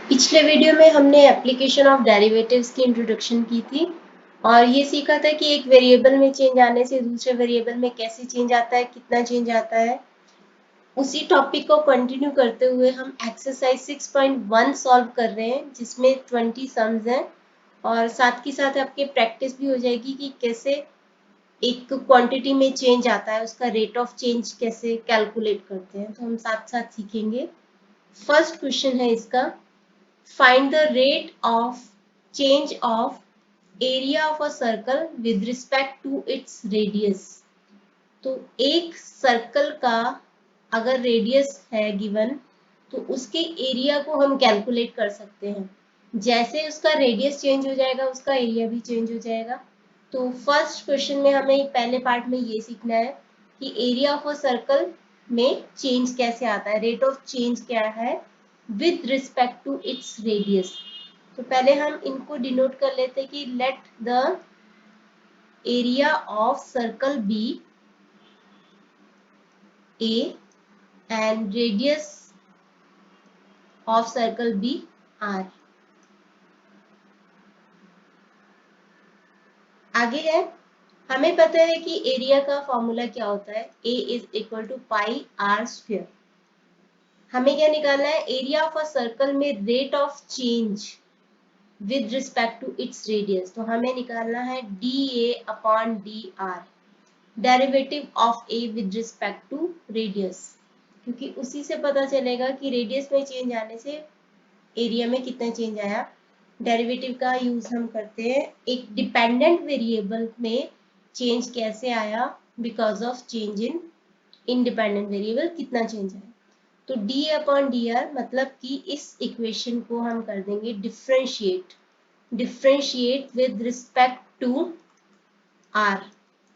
पिछले वीडियो में हमने एप्लीकेशन ऑफ डेरिवेटिव्स की इंट्रोडक्शन की थी और ये सीखा था कि एक वेरिएबल में चेंज आने से दूसरे वेरिएबल में कैसे चेंज आता है, कितना चेंज आता है। उसी टॉपिक को कंटिन्यू करते हुए हम एक्सरसाइज 6.1 सॉल्व कर रहे हैं जिसमें 20 सम्स हैं और साथ ही साथ आपकी प्रैक्टिस भी हो जाएगी कि कैसे एक क्वांटिटी में चेंज आता है, उसका रेट ऑफ चेंज कैसे कैलकुलेट करते हैं, तो हम साथ साथ सीखेंगे। फर्स्ट क्वेश्चन है इसका, find the rate of change of area of a circle with respect to its radius। तो एक सर्कल का अगर रेडियस है गिवन तो उसके एरिया को हम कैलकुलेट कर सकते हैं। जैसे उसका रेडियस चेंज हो जाएगा उसका एरिया भी चेंज हो जाएगा। तो फर्स्ट क्वेश्चन में हमें पहले पार्ट में ये सीखना है कि एरिया ऑफ अ सर्कल में चेंज कैसे आता है, रेट ऑफ चेंज क्या है with respect to its radius. तो पहले हम इनको डिनोट कर लेते हैं कि let the area of circle be A and radius of circle be R. आगे है, हमें पता है कि एरिया का फॉर्मूला क्या होता है, A is equal to pi R square. हमें क्या निकालना है, एरिया ऑफ अ सर्कल में rate of change with respect to its radius. तो हमें निकालना है D A upon D R, derivative of A with respect to radius, क्योंकि उसी से पता चलेगा कि रेडियस में चेंज आने से एरिया में कितना चेंज आया। डेरिवेटिव का यूज हम करते हैं एक डिपेंडेंट वेरिएबल में चेंज कैसे आया because of change in independent variable कितना चेंज आया। तो डी अपॉन डी आर मतलब कि इस इक्वेशन को हम कर देंगे differentiate, differentiate with respect to R.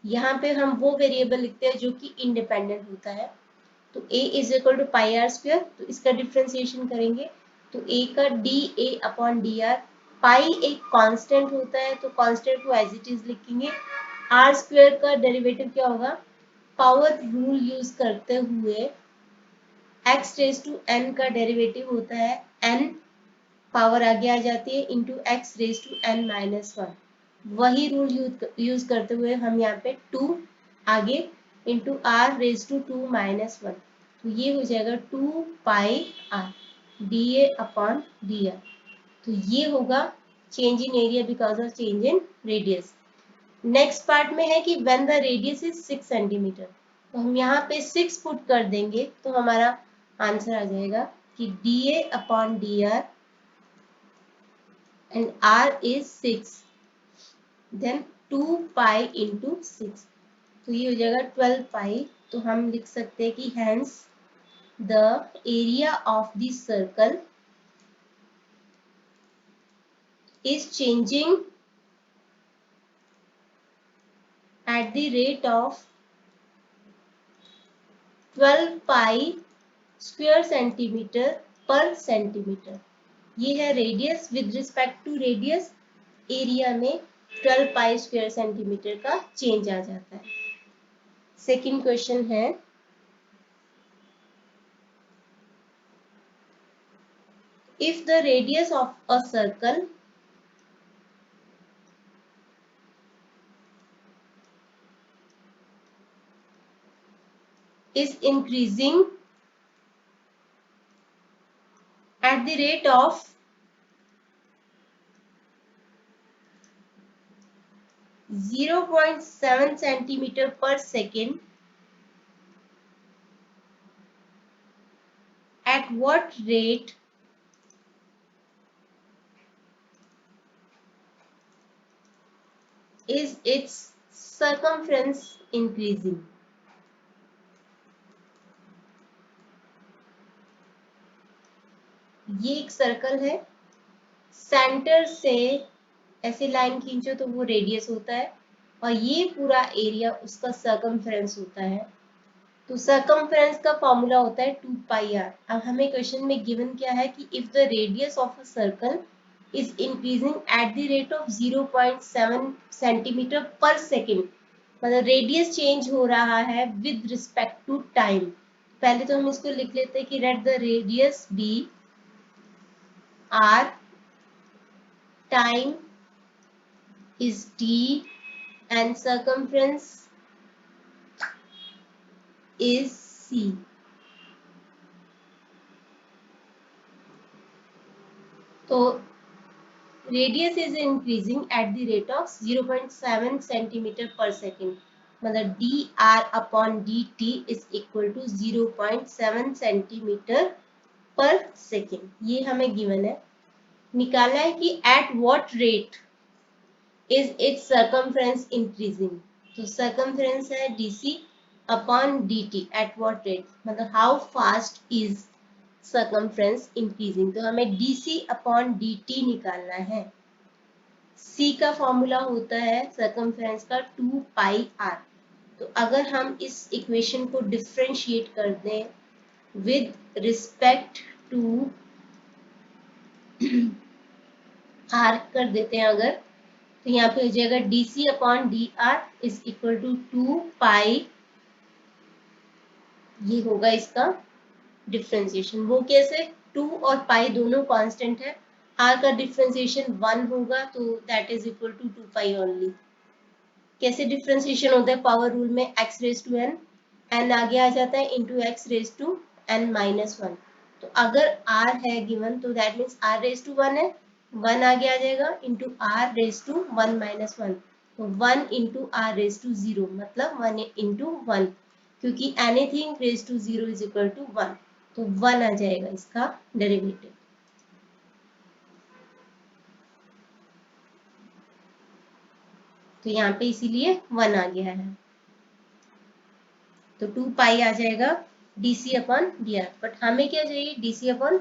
यहाँ पे हम वो वेरिएबल लिखते हैं जो कि इंडिपेंडेंट होता है। तो a is equal to pi R square, तो इसका डिफ्रेंसिएशन करेंगे तो a का D A upon D R. Pi एक कांस्टेंट होता है तो कांस्टेंट को एज इट इज लिखेंगे। आर स्क्वायर का डेरिवेटिव क्या होगा, पावर रूल यूज करते हुए x रेज टू n का डेरिवेटिव होता है n, पावर आगे आ जाती है into x raise to n minus 1। वही रूल यूज करते हुए हम यहाँ पे 2 आगे into R raise to 2 minus 1। तो ये हो जाएगा 2 pi R D A upon D R. तो ये होगा change in area because of change in radius. Next part में है कि when the radius is 6 centimetre, तो हम यहाँ पे 6 पुट कर देंगे तो हमारा आंसर आ जाएगा कि D A upon D R and R is 6, then 2 pi into 6, तो ये हो जाएगा 12 पाई। तो हम लिख सकते हैं कि hence the area of the circle is changing at the rate of 12 pi square centimetre per centimetre. ये है radius, with respect to radius area में 12 पाई स्क्वायर सेंटीमीटर का चेंज आ जाता है। सेकंड क्वेश्चन है, if the radius of a circle is increasing at the rate of 0.7 centimeter per second, at what rate is its circumference increasing। ये एक circle है, centre से ऐसे लाइन खींचो तो वो रेडियस होता है और ये पूरा एरिया उसका सर्कमफ्रेंस होता है। तो सर्कमफ्रेंस का फॉर्मूला होता है 2 पाई आर। अब हमें क्वेश्चन में गिवन क्या है कि if the radius of a circle is increasing at the rate of 0.7 centimetre per second, मतलब रेडियस चेंज हो रहा है विद रिस्पेक्ट टू टाइम। पहले तो हम इसको लिख लेते हैं कि let the radius be R, time is D, and circumference is C. तो radius is increasing at the rate of 0.7 centimetre per second, मतलब D R upon D T is equal to 0.7 centimetre per second. ये हमें given है। निकालना है कि at what rate is its circumference increasing. तो circumference है DC upon dt at what rate, मतलब how fast is circumference increasing. तो हमें dc अपॉन dt निकालना है। c का फॉर्मूला होता है सर्कमफ्रेंस का 2 पाई r। तो अगर हम इस इक्वेशन को डिफरेंशिएट कर दें विद रिस्पेक्ट टू r कर देते हैं अगर, तो यहाँ पे हो जाएगा dc upon D R is equal to 2 pi, ये होगा इसका डिफ्रेंसिएशन। वो कैसे, 2 और पाई दोनों कांस्टेंट है, r का डिफ्रेंसिएशन 1 होगा, तो that is equal to 2 pi only. कैसे डिफ्रेंसिएशन होता है पावर रूल में, x raise to n, n आगे आ जाता है into x raise to n minus 1। तो अगर r है गिवन तो that means r raise to 1 है, 1 आगे आ जाएगा into r raise to 1 minus 1, तो 1 इंटू r रेज टू 0, मतलब 1 इंटू 1, क्योंकि anything raise to 0 is equal to 1, तो 1 आ जाएगा इसका डेरिवेटिव। तो यहाँ पे इसीलिए 1 आ गया है, तो 2 पाई आ जाएगा dc upon D are. But हमें क्या चाहिए, dc अपॉन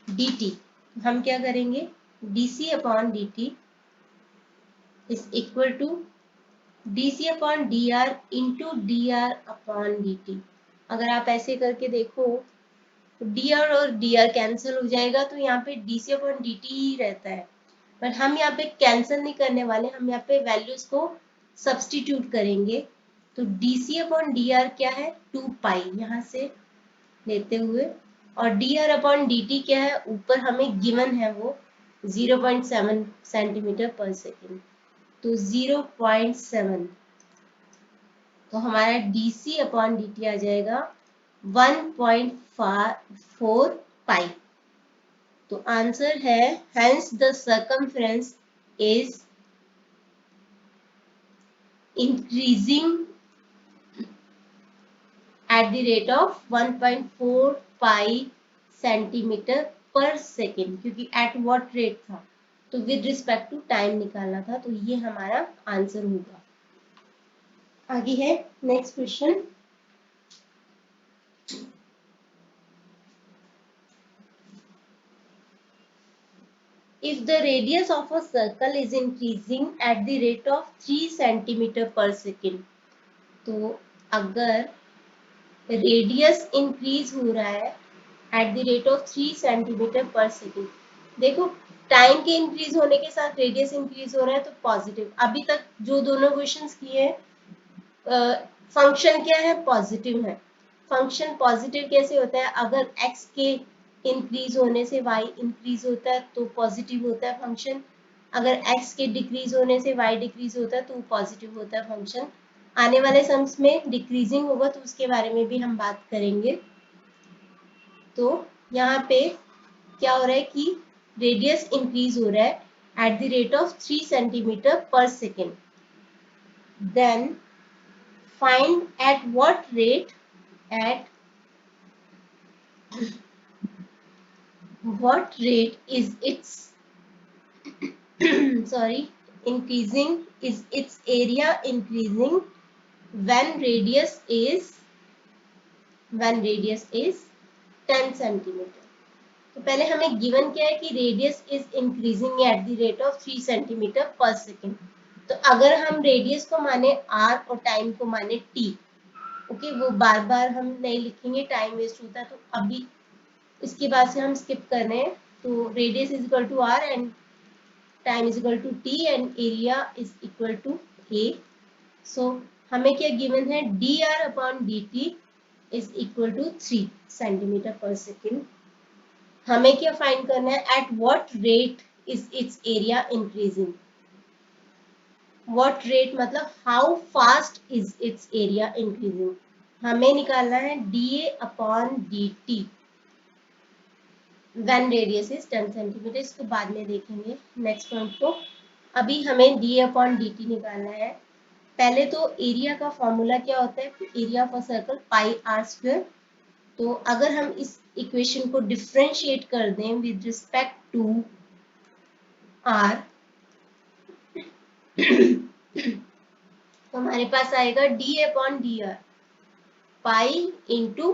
dt। हम क्या करेंगे, dc upon dt is equal to dc upon D R into D R upon dt। अगर आप ऐसे करके देखो तो डी आर और डी आर कैंसिल हो जाएगा, तो यहाँ पे dc अपॉन dt ही रहता है। बट हम यहाँ पे कैंसिल नहीं करने वाले, हम यहाँ पे वैल्यूज को सब्स्टिट्यूट करेंगे। तो dc अपॉन डी आर क्या है, 2 पाई यहाँ से लेते हुए, और D R upon D T क्या है, ऊपर हमें गिवन है वो 0.7 सेंटीमीटर पर सेकेंड, तो 0.7, तो हमारा dc अपॉन dt आ जाएगा 1.4 पाई। तो आंसर है hence the circumference is increasing at the rate of 1.4 pi centimetre per second, क्योंकि एट व्हाट रेट था, तो विद रिस्पेक्ट टू टाइम निकालना था, तो ये हमारा आंसर होगा। आगे है next question. If the radius of a circle is increasing at the rate of 3 centimetre per second, तो अगर रेडियस इंक्रीज हो रहा है at the rate of 3 centimetre per second, देखो टाइम के इंक्रीज होने के साथ रेडियस इंक्रीज हो रहा है, तो पॉजिटिव। अभी तक जो दोनों क्वेश्चंस किए हैं फंक्शन क्या है, पॉजिटिव है। फंक्शन पॉजिटिव कैसे होता है, अगर x के इंक्रीज होने से y इंक्रीज होता है तो पॉजिटिव होता है फंक्शन, अगर x के डिक्रीज होने से y डिक्रीज होता है तो पॉजिटिव होता है फंक्शन। आने वाले सम्स में डिक्रीजिंग होगा तो उसके बारे में भी हम बात करेंगे। तो यहाँ पे क्या हो रहा है कि रेडियस इंक्रीज हो रहा है at the rate of 3 centimetre per second, then find at what rate, at what rate is its sorry increasing, is its area increasing when radius is 10 centimetre. तो पहले हमें गिवन क्या है कि radius is increasing at the rate of 3 centimetre per second. तो अगर हम radius को माने r और टाइम को माने t, ओके, वो बार बार हम नहीं लिखेंगे, टाइम वेस्ट होता है, तो अभी इसके बाद से हम स्किप कर रहे हैं। तो radius is equal to R and time is equal to T and area is equal to A. So हमें क्या गिवन है, D R upon D T is equal to 3 centimetre per second. हमें क्या find करना है, at what rate is its area increasing. What rate मतलब how fast is its area increasing. हमें निकालना है dA upon dt when radius is 10 centimetre. इसको बाद में देखेंगे नेक्स्ट पॉइंट को। अभी हमें dA अपॉन dt निकालना है। पहले तो एरिया का फॉर्मूला क्या होता है, area of a circle pi R square. तो अगर हम इस इक्वेशन को डिफरेंशिएट कर दें विद रिस्पेक्ट टू आर तो हमारे पास आएगा D upon D R, pi into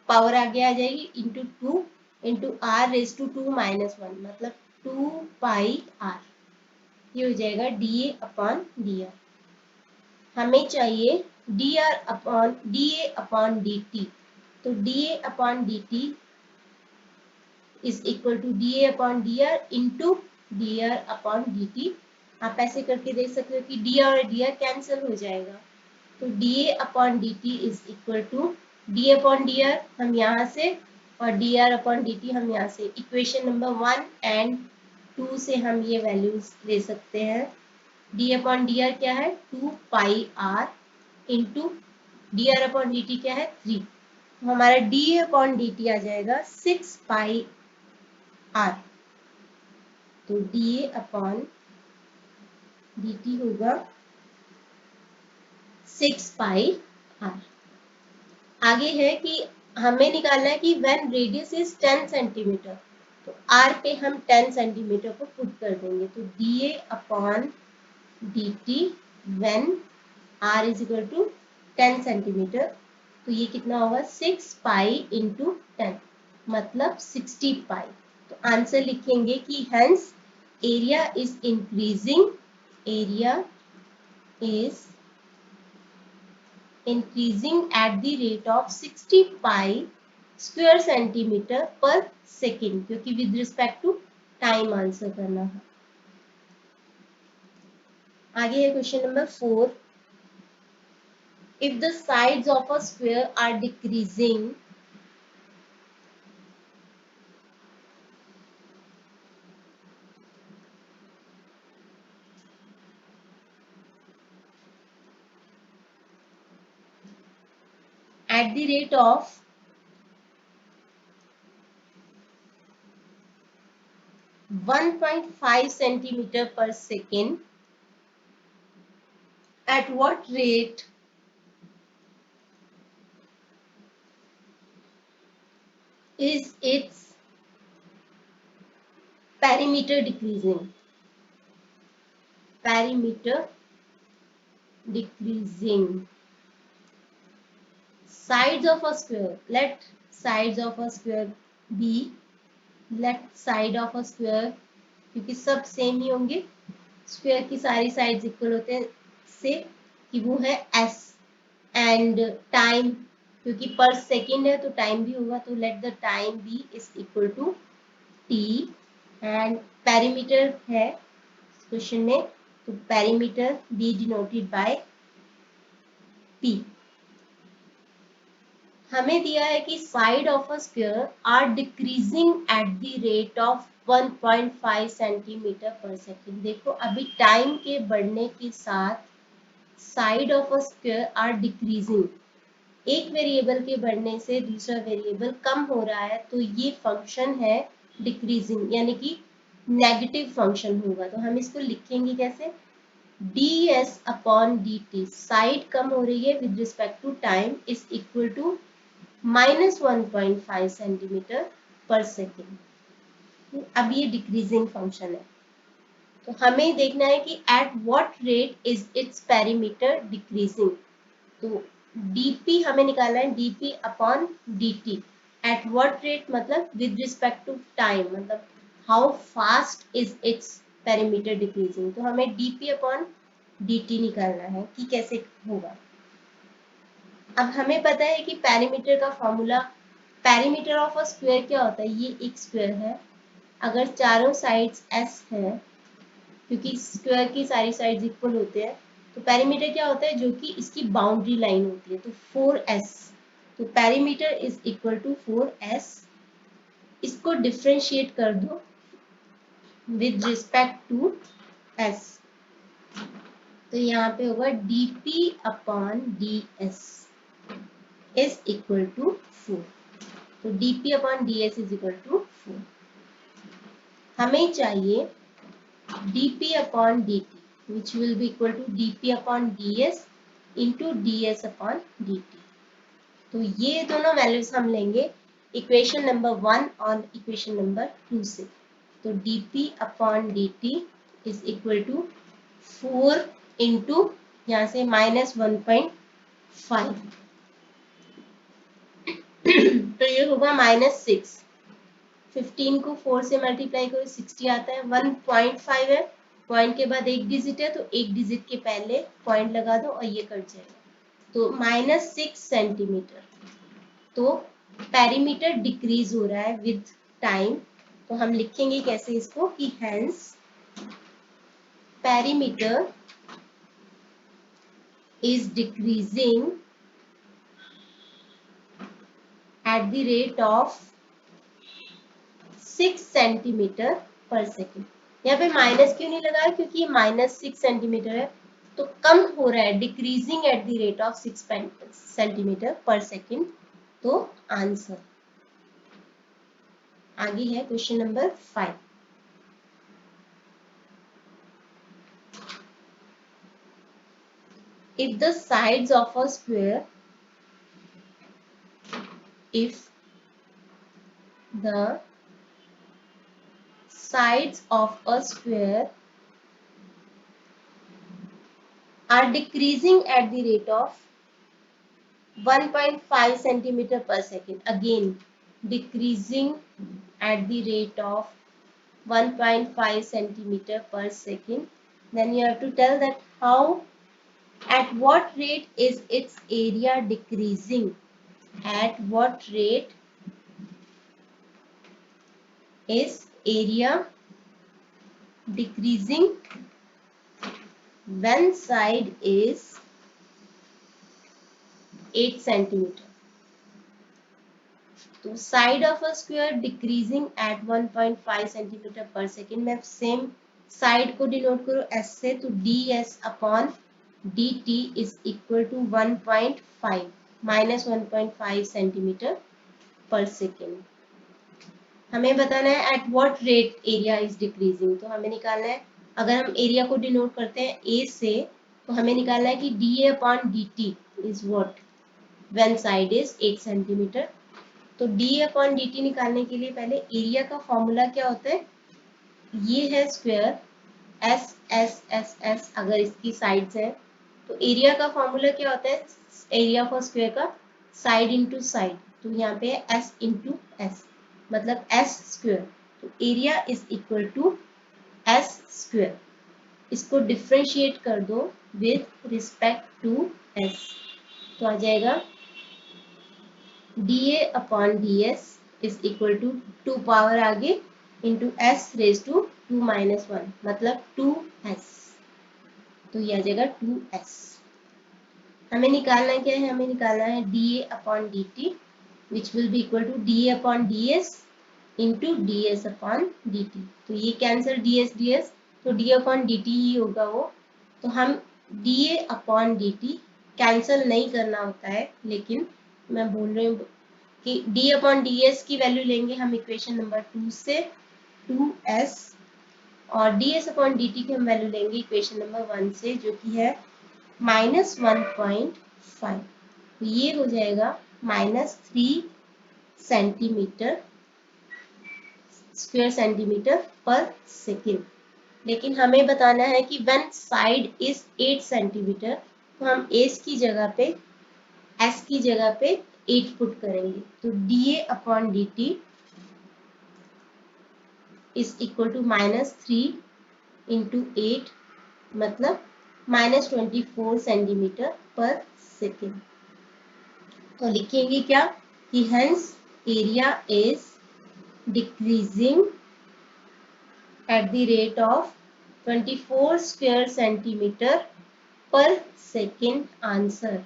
power आगे आ जाएगी into 2 into R raise to 2-1 मतलब 2 पाई आर। ये हो जाएगा D A upon D R. हमें चाहिए D R upon D A upon D T. तो D A upon D T is equal to D A upon D R into D R upon D T. आप ऐसे करके देख सकते हो कि डी आर और डी आर कैंसिल हो जाएगा। तो D A upon D T is equal to D upon D R हम यहाँ से और D R upon D T हम यहाँ से। इक्वेशन नंबर 1 एंड 2 से हम ये वैल्यूज ले सकते हैं। डी अपॉन डी आर क्या है 2 pi R into D R upon D T क्या है 3। तो हमारा डी अपॉन डी टी आ जाएगा 6 पाई आर। तो D A upon D T होगा 6 पाई आर। आगे है कि हमें निकालना है कि व्हेन रेडियस इज 10 सेंटीमीटर। तो आर पे हम 10 सेंटीमीटर को पुट कर देंगे। तो D A upon D T when R is equal to 10 centimetre. तो ये कितना होगा 6 पाई इंटू 10 मतलब 60 पाई। तो आंसर लिखेंगे कि hence area is increasing, area is increasing at the rate of 60 pi square centimeter per second, क्योंकि with respect to time answer करना है। आगे है question number 4। if the sides of a square are decreasing at the rate of 1.5 centimeter per second, at what rate is its perimeter decreasing? Perimeter decreasing. Sides of a square, let sides of a square be, let side of a square, क्योंकि सब same ही होंगे, square की सारी sides equal होते हैं से कि वो है s एंड टाइम क्योंकि पर सेकेंड है तो टाइम भी होगा। तो let the time be is equal to t and perimeter है क्वेश्चन में। तो perimeter be denoted by p। हमें दिया है कि side of a square are decreasing at the rate of 1.5 centimetre per second. देखो अभी टाइम के बढ़ने के साथ side of a square are decreasing, एक वेरिएबल के बढ़ने से दूसरा वेरिएबल कम हो रहा है तो ये फंक्शन है डिक्रीजिंग यानी कि नेगेटिव फंक्शन होगा। तो हम इसको लिखेंगे कैसे, ds अपॉन dt, साइड कम हो रही है with respect to time is equal to -1.5 centimetre per second. अब ये डिक्रीजिंग फंक्शन है तो हमें देखना है कि at what rate is its perimeter decreasing. तो dp हमें निकालना है dp upon dt at what rate मतलब विद रिस्पेक्ट टू टाइम मतलब how fast is its perimeter decreasing. तो हमें dp अपॉन dt निकालना है कि कैसे होगा। अब हमें पता है कि पेरीमीटर का formula, perimeter of a square क्या होता है, ये एक स्क्वायर है अगर चारों साइड्स s है क्योंकि स्क्वायर की सारी साइड्स इक्वल होते हैं। तो पेरीमीटर क्या होता है, जो कि इसकी बाउंड्री लाइन होती है। तो 4s, तो perimeter is equal to 4s इसको डिफरेंशिएट कर दो विद रिस्पेक्ट टू s, तो यहाँ पे होगा dp upon ds is equal to 4। तो dp upon ds is equal to 4। हमें चाहिए dp upon dt which will be equal to dp upon ds into ds upon dt। तो ये दोनों वैल्यूज हम लेंगे इक्वेशन नंबर 1 और इक्वेशन नंबर 2 से। तो dp upon dt is equal to 4 into यहाँ से -1.5 तो ये होगा -6। 15 को 4 से मल्टीप्लाई करो 60 आता है। 1.5 है, पॉइंट के बाद एक डिजिट है तो एक डिजिट के पहले पॉइंट लगा दो और ये कट जाएगा। तो -6 सेंटीमीटर। तो पेरीमीटर डिक्रीज हो रहा है विद टाइम। तो हम लिखेंगे कैसे इसको कि hence perimeter is decreasing at the rate of 6 centimetre per second. यहाँ पे माइनस क्यों नहीं लगाया, क्योंकि -6 सेंटीमीटर है तो कम हो रहा है, decreasing at the rate of 6 centimetre per second. तो आंसर आगे है question number 5। If the sides of a square, if the sides of a square are decreasing at the rate of 1.5 centimeter per second, again decreasing at the rate of 1.5 centimeter per second, then you have to tell that how, at what rate is its area decreasing, at what rate is area decreasing when side is 8 centimeter। तो side of a square decreasing at 1.5 centimetre per second में same side को denote करो s से, तो ds upon dt is equal to 1.5 -1.5 centimetre per second. हमें बताना है at what rate area is decreasing. तो हमें निकालना है, अगर हम एरिया को डिनोट करते हैं a से, तो हमें निकालना है कि dA upon dt is what when side is 8 centimetre. तो d अपॉन dt निकालने के लिए पहले एरिया का फॉर्मूला क्या होता है, ये है square s s s s, अगर इसकी साइड्स है तो एरिया का फॉर्मूला क्या होता है, एरिया फॉर स्क्वायर का साइड इंटू साइड। तो यहाँ पे है s इंटू एस, मतलब s स्क्वायर। तो area is equal to s square. इसको डिफ्रेंशिएट कर दो विद रिस्पेक्ट टू s, तो आ जाएगा dA upon ds is equal to 2 power आगे into s raise to 2 minus 1, मतलब 2s। तो ये आ जाएगा 2s। हमें निकालना क्या है, हमें निकालना है dA upon dt which will be equal to dA upon ds into ds upon dt। तो ये कैंसिल ds ds, तो d अपॉन dt ही होगा वो। तो हम dA अपॉन dt कैंसिल नहीं करना होता है, लेकिन मैं बोल रही हूँ कि d अपॉन ds की वैल्यू लेंगे हम इक्वेशन नंबर 2 से 2s, और ds अपॉन dt की हम वैल्यू लेंगे इक्वेशन नंबर 1 से, जो कि है -1.5। तो ये हो जाएगा -3 centimetre square centimetre per second. लेकिन हमें बताना है कि व्हेन साइड इज 8 सेंटीमीटर, तो हम s की जगह पे s की जगह पे 8 पुट करेंगे। तो dA upon dt is equal to -3 into 8, मतलब -24 सेंटीमीटर पर सेकेंड। तो लिखेंगे क्या कि hence area is decreasing at the rate of 24 square centimetre per second. Answer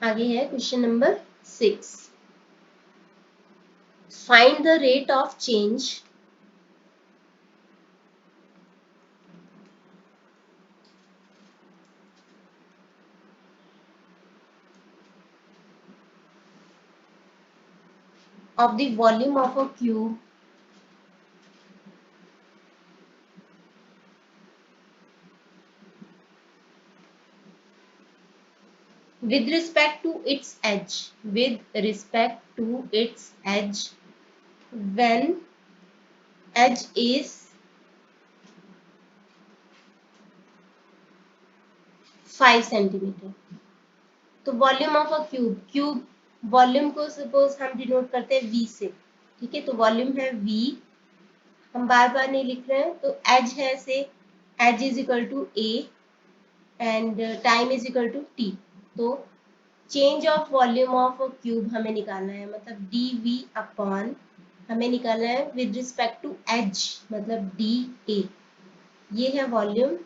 आगे है question number 6, find the rate of change of the volume of a cube with respect to its edge, when edge is 5 centimetre. तो volume of a cube volume को suppose हम denote करते हैं v से, ठीक है, तो वॉल्यूम है v, हम बार बार नहीं लिख रहे हैं। तो एज है से edge is equal to a and time is equal to t। तो change of volume of a cube हमें निकालना है, मतलब dv अपॉन हमें निकालना है विद रिस्पेक्ट टू एज, मतलब dA। ये है वॉल्यूम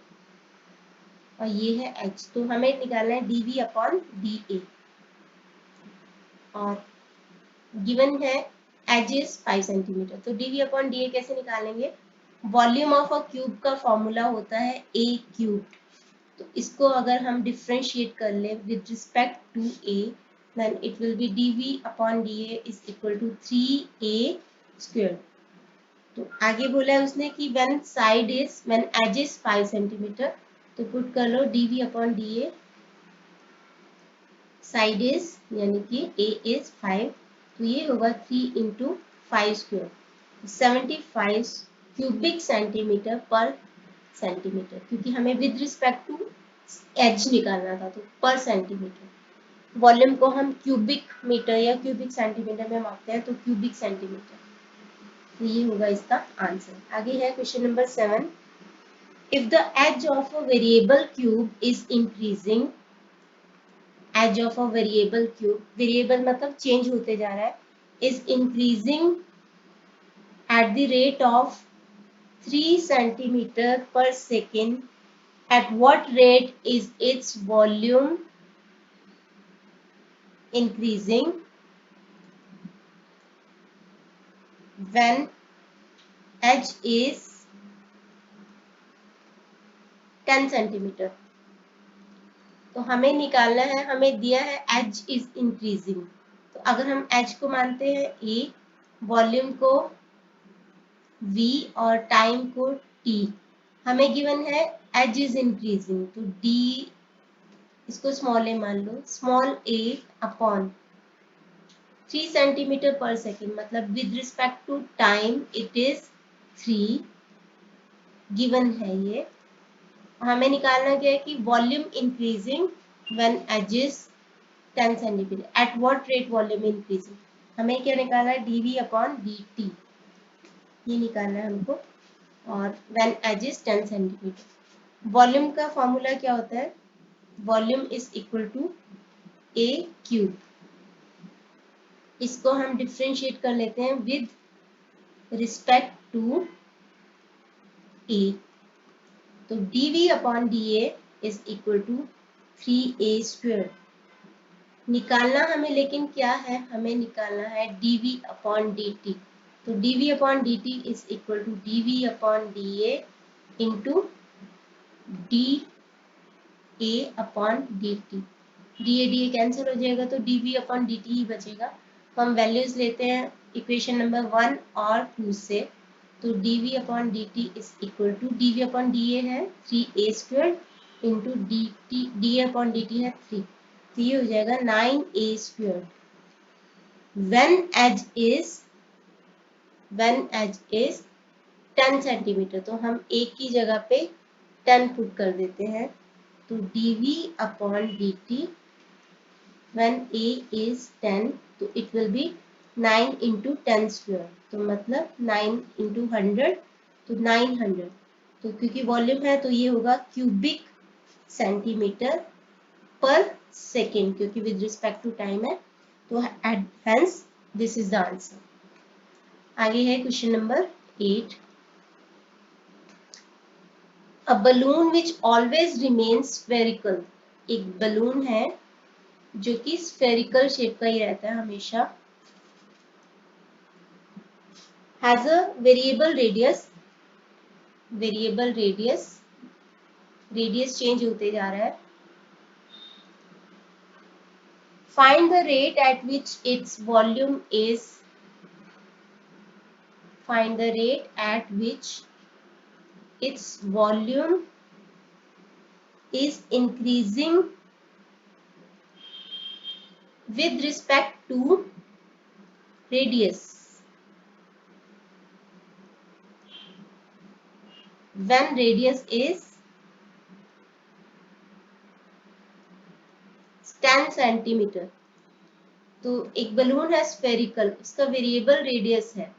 और ये है एच, तो हमें निकालना है dv अपॉन dA। और गिवन है एज इज 5 सेंटीमीटर, तो dv अपॉन dA कैसे निकालेंगे? वॉल्यूम ऑफ अ क्यूब का फॉर्मूला होता है a क्यूब, तो इसको अगर हम डिफ्रेंशिएट कर ले with respect to a, then it will be dv upon dA is equal to 3a square. तो आगे बोला है उसने कि व्हेन एज इज 5 सेंटीमीटर, तो पुट कर लो dv upon dA, side is यानी कि a इज 5, तो ये होगा 3 into 5 square, 75 cubic centimetre per centimetre, क्योंकि हमें विद रिस्पेक्ट टू एज निकालना था, तो पर सेंटीमीटर। वॉल्यूम को हम क्यूबिक मीटर या क्यूबिक सेंटीमीटर में मापते हैं, तो क्यूबिक सेंटीमीटर, तो ये होगा इसका आंसर। आगे है question number 7, if the edge of a variable cube is increasing, edge of a variable cube, variable मतलब चेंज होते जा रहा है, is increasing at the rate of 3 centimetre per second, at what rate is its volume increasing? When edge is 10 centimetre. तो हमें निकालना है, हमें दिया है एज इज इंक्रीजिंग, तो अगर हम एज को मानते हैं a, वॉल्यूम को v और टाइम को t, हमें गिवन है एज इज इंक्रीजिंग, तो d इसको स्मॉल a मान लो, small a upon 3 centimetre per second, मतलब with respect to time it is 3 given है ये। हमें निकालना क्या है कि volume increasing when edge is 10 centimetre, at what rate volume increasing, हमें क्या निकालना है dv अपॉन dt, ये निकालना है हमको, और when edge is 10 centimetre. Volume का फॉर्मूला क्या होता है? Volume is equal to a cube, इसको हम डिफ्रेंशिएट कर लेते हैं विद रिस्पेक्ट टू a, तो dv upon dA is equal to 3a square. निकालना हमें लेकिन क्या है, हमें निकालना है dv अपॉन dt, तो dv upon dt is equal to dv upon dA into da upon dt, da cancel हो जाएगा, तो dv अपॉन dt ही बचेगा। हम वैल्यूज लेते हैं इक्वेशन नंबर 1 और 2 से, तो dv upon dt is equal to dv upon da है 3a square into da upon dt है 3, तो ये हो जाएगा 9a square. When edge is 10 centimetre, तो हम एक की जगह पे 10 पुट कर देते हैं, तो dv upon dt when a is 10, तो it will be 9 into 10 square, तो मतलब 9 into 100, तो 900, तो क्योंकि वॉल्यूम है तो ये होगा क्यूबिक सेंटीमीटर पर सेकेंड, क्योंकि विद रिस्पेक्ट टू टाइम है, तो hence this is the answer. आगे है question number 8, a balloon which always remains spherical, एक बलून है जो कि स्फेरिकल शेप का ही रहता है हमेशा, has a variable radius change होते जा रहा है। Find the rate at which its volume is find the rate at which its volume is increasing with respect to radius when radius is 10 centimetre. तो एक बलून है spherical, उसका variable radius है,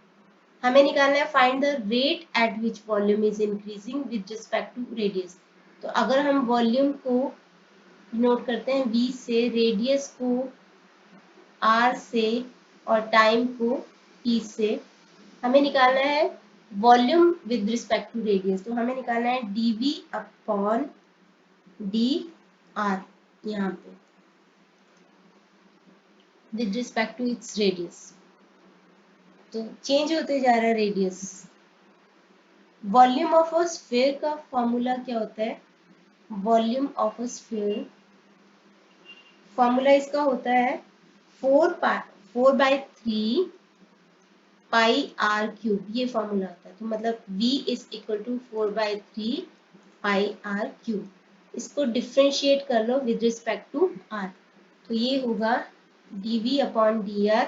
हमें निकालना है find the rate at which volume is increasing with respect to radius. तो अगर हम वॉल्यूम को नोट करते हैं v से, रेडियस को r से और टाइम को t से, हमें निकालना है volume with respect to radius. तो हमें निकालना है dv अपॉन dr यहाँ पे with respect to its radius. तो चेंज होते जा रहा है radius. Volume of a sphere का फॉर्मूला क्या होता है? Volume of a sphere formula इसका होता है 4/3 पाई आर क्यूब, ये फॉर्मूला होता है। तो मतलब v is equal to 4/3 pi R cube. इसको डिफ्रेंशिएट कर लो विद रिस्पेक्ट टू r। तो ये होगा dv upon dr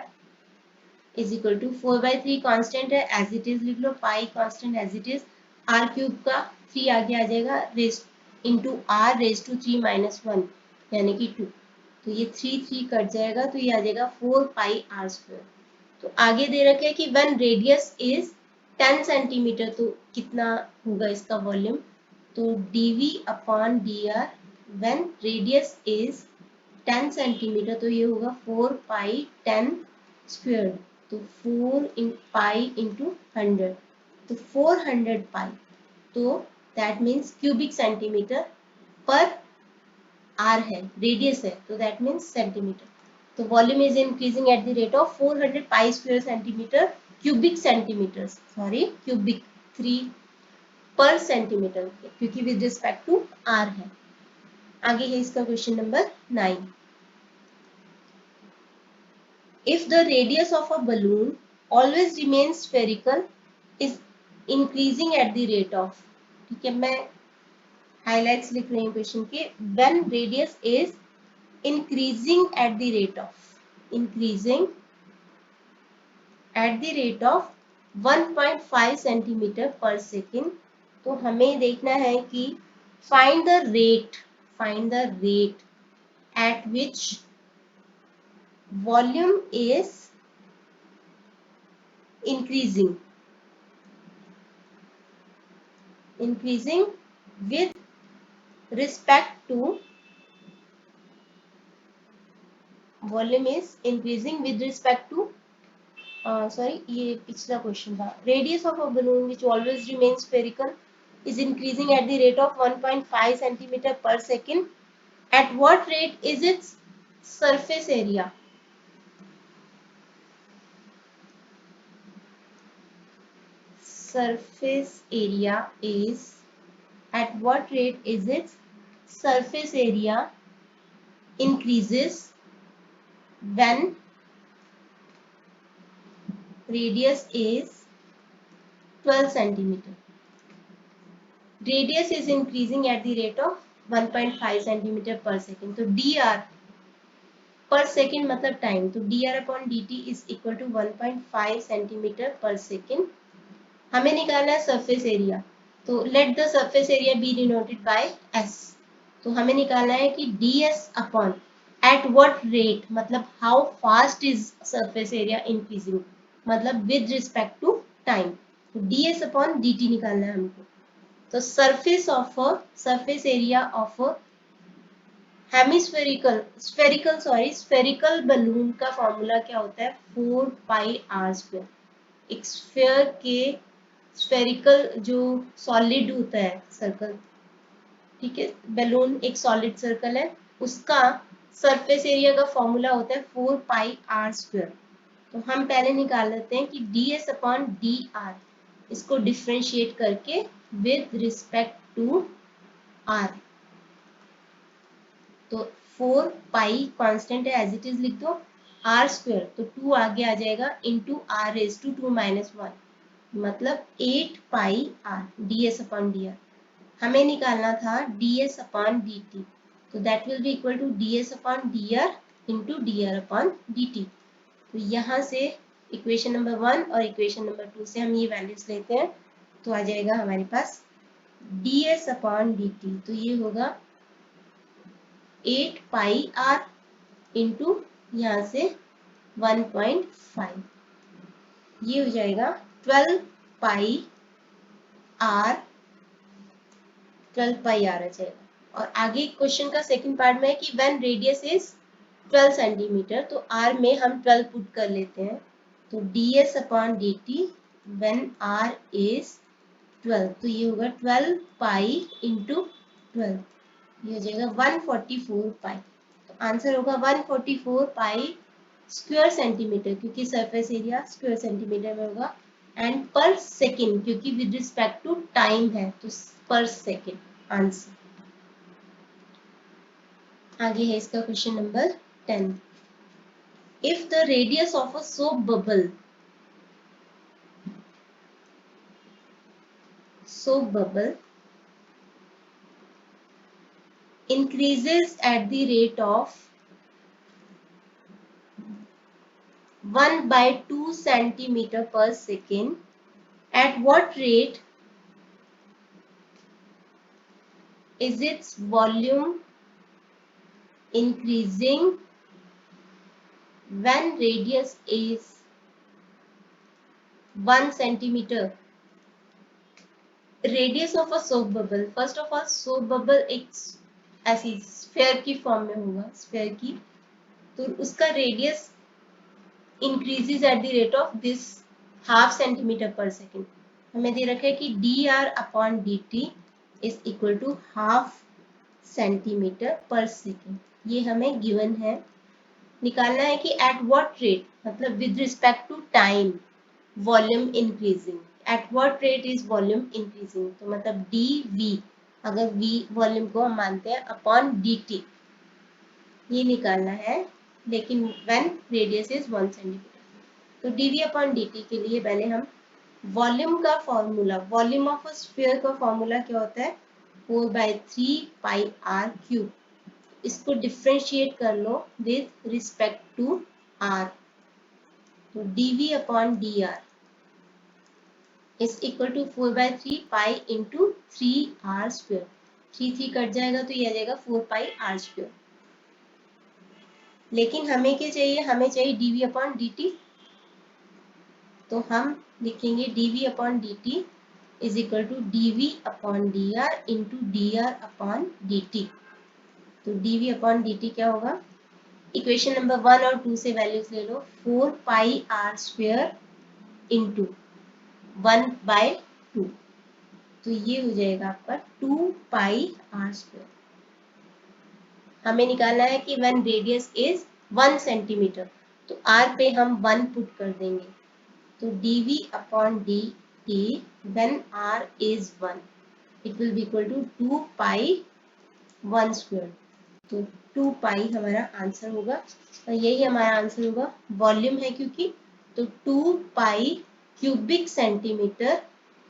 is equal to 4/3 constant है, एज इट इज लिख लो, pi constant as it is, r cube का 3 आगे आ जाएगा, raise into r raise to 3 - 1 यानी कि 2। तो ये 3 कट जाएगा, तो ये आ जाएगा 4 पाई आर स्क्वायर। तो आगे दे रखे है कि व्हेन रेडियस इज 10 सेंटीमीटर, तो कितना होगा इसका वॉल्यूम? तो dv upon dr when radius is 10 centimetre, तो ये होगा 4 पाई 10 स्क्वायर। तो 4 इन पाई इंटू 100, तो 400 पाई। तो दैट मीन्स क्यूबिक सेंटीमीटर पर आर है, रेडियस है, तो दैट मीन्स सेंटीमीटर। तो volume is increasing at the rate of 400 pi square centimetre, cubic centimetre, sorry cubic 3 पर सेंटीमीटर, क्योंकि विद रिस्पेक्ट टू आर है। आगे है इसका question number 9। If the radius of a balloon always remains spherical, is increasing at the rate of, ठीक है, मैं highlights लिख रही हूँ क्वेश्चन के, when radius is increasing at the rate of 1.5 centimetre per second. तो हमें देखना है कि find the rate at which volume is increasing with respect to ये पिछला क्वेश्चन था। Radius of a balloon which always remains spherical is increasing at the rate of 1.5 centimeter per second. At what rate is its surface area? At what rate is its surface area increases when radius is 12 centimeter? Radius is increasing at the rate of 1.5 centimeter per second. तो dr per second मतलब time, तो dr upon dt is equal to 1.5 centimetre per second. हमें निकालना है surface area, तो let the surface area be denoted by s। तो हमें निकालना है कि ds upon at what rate, मतलब how fast is surface area increasing, मतलब विद रिस्पेक्ट टू टाइम। तो ds अपॉन dt निकालना है हमको। तो surface area of spherical balloon का फॉर्मूला क्या होता है? 4 पाई आर स्क्वायर। एक स्फीयर के स्फेरिकल जो सॉलिड होता है सर्कल, ठीक है, बलून एक सॉलिड सर्कल है, उसका सरफेस एरिया का फॉर्मूला होता है 4 पाई आर स्क्वायर। तो हम पहले निकाल लेते हैं कि ds अपॉन डी आर, इसको डिफ्रेंशिएट करके विद रिस्पेक्ट टू आर। तो 4 पाई कांस्टेंट है, एज इट इज लिख दो, आर स्क्वायर तो 2 आगे आ जाएगा into R raise to 2 minus 1, मतलब 8 pi R ds upon D R. हमें निकालना था ds अपॉन डी टी, तो that will be equal to ds upon D R into D R upon D T. तो यहाँ से इक्वेशन नंबर 1 और equation number 2 से हम ये वैल्यूज लेते हैं, तो आ जाएगा हमारे पास ds अपॉन डी टी, तो ये होगा 8 पाई आर इंटू यहाँ से 1.5, ये हो जाएगा 12 पाई आर, 12 पाई आर आ जाएगा। और आगे क्वेश्चन का सेकंड पार्ट में है कि व्हेन रेडियस इज 12 सेंटीमीटर, तो आर में हम 12 पुट कर लेते हैं, तो ds upon D T when R is 12, तो ये होगा 12 पाई इंटू 12, ये हो जाएगा 144 पाई। तो आंसर होगा 144 पाई स्क्वायर सेंटीमीटर, क्योंकि सरफेस एरिया स्क्वायर सेंटीमीटर में होगा, एंड पर सेकेंड क्योंकि विद रिस्पेक्ट टू टाइम है तो पर सेकेंड आंसर। आगे है इसका question number 10। If the radius of a soap bubble increases at the rate of 1/2 centimeter per second, at what rate is its volume increasing when radius is 1 centimeter? Radius of a soap bubble, first of all soap bubble एक ऐसी sphere की form में होगा, sphere की, तो उसका radius increases at the rate of this half centimetre per second. हमें दे रखा है कि D R upon D T is equal to half centimetre per second, ये हमें गिवन है। निकालना है कि एट व्हाट रेट, मतलब with respect to time volume increasing, at what rate is volume increasing, तो मतलब डी वी, अगर वी वॉल्यूम को हम मानते हैं, अपॉन डी टी, ये निकालना है, लेकिन व्हेन रेडियस इज 1 सेंटीमीटर। तो D V upon D T के लिए पहले हम वॉल्यूम का formula, volume of a sphere का फॉर्मूला क्या होता है, 4/3 पाई आर क्यूब, इसको डिफ्रेंशिएट कर लो विद रिस्पेक्ट टू आर, तो dv upon D R is equal to 4/3 pi into 3r square, 3 cut जाएगा तो ये आ जाएगा 4 पाई आर स्क्वायर। लेकिन हमें क्या चाहिए, हमें चाहिए dv अपॉन dt, तो हम लिखेंगे dv upon dt is equal to dv upon dr into dr upon dt। तो dv अपॉन dt क्या होगा, इक्वेशन नंबर 1 और 2 से वैल्यूज ले लो, 4 पाई आर स्क्वायर इंटू 1/2, तो ये हो जाएगा आपका 2 पाई आर स्क्वायर। हमें निकालना है कि व्हेन रेडियस इज 1 सेंटीमीटर, तो आर पे हम 1 पुट कर देंगे, तो dv upon dt when r is 1 it will be equal to 2 pi 1 square, तो 2 पाई हमारा आंसर होगा, और यही हमारा आंसर होगा, वॉल्यूम है क्योंकि, तो 2 पाई क्यूबिक सेंटीमीटर,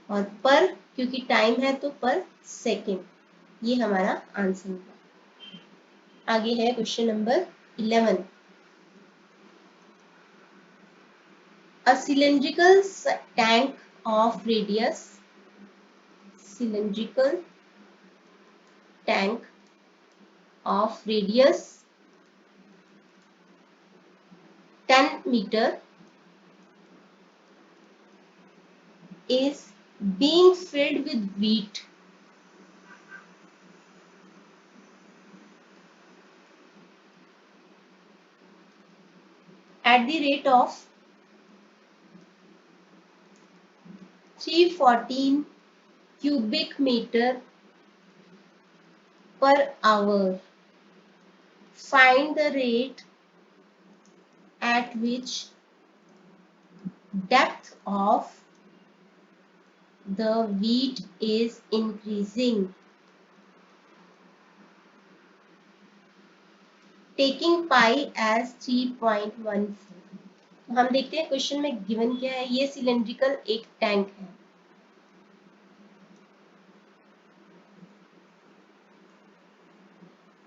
और पर क्योंकि टाइम है तो पर सेकेंड, ये हमारा आंसर होगा। आगे है question number 11। A cylindrical tank of radius, cylindrical tank of radius 10 meter is being filled with wheat at the rate of 314 cubic meter per hour find the rate at which depth of the wheat is increasing, taking pi as 3.14. हम देखते हैं question में given क्या है। ये cylindrical एक tank है,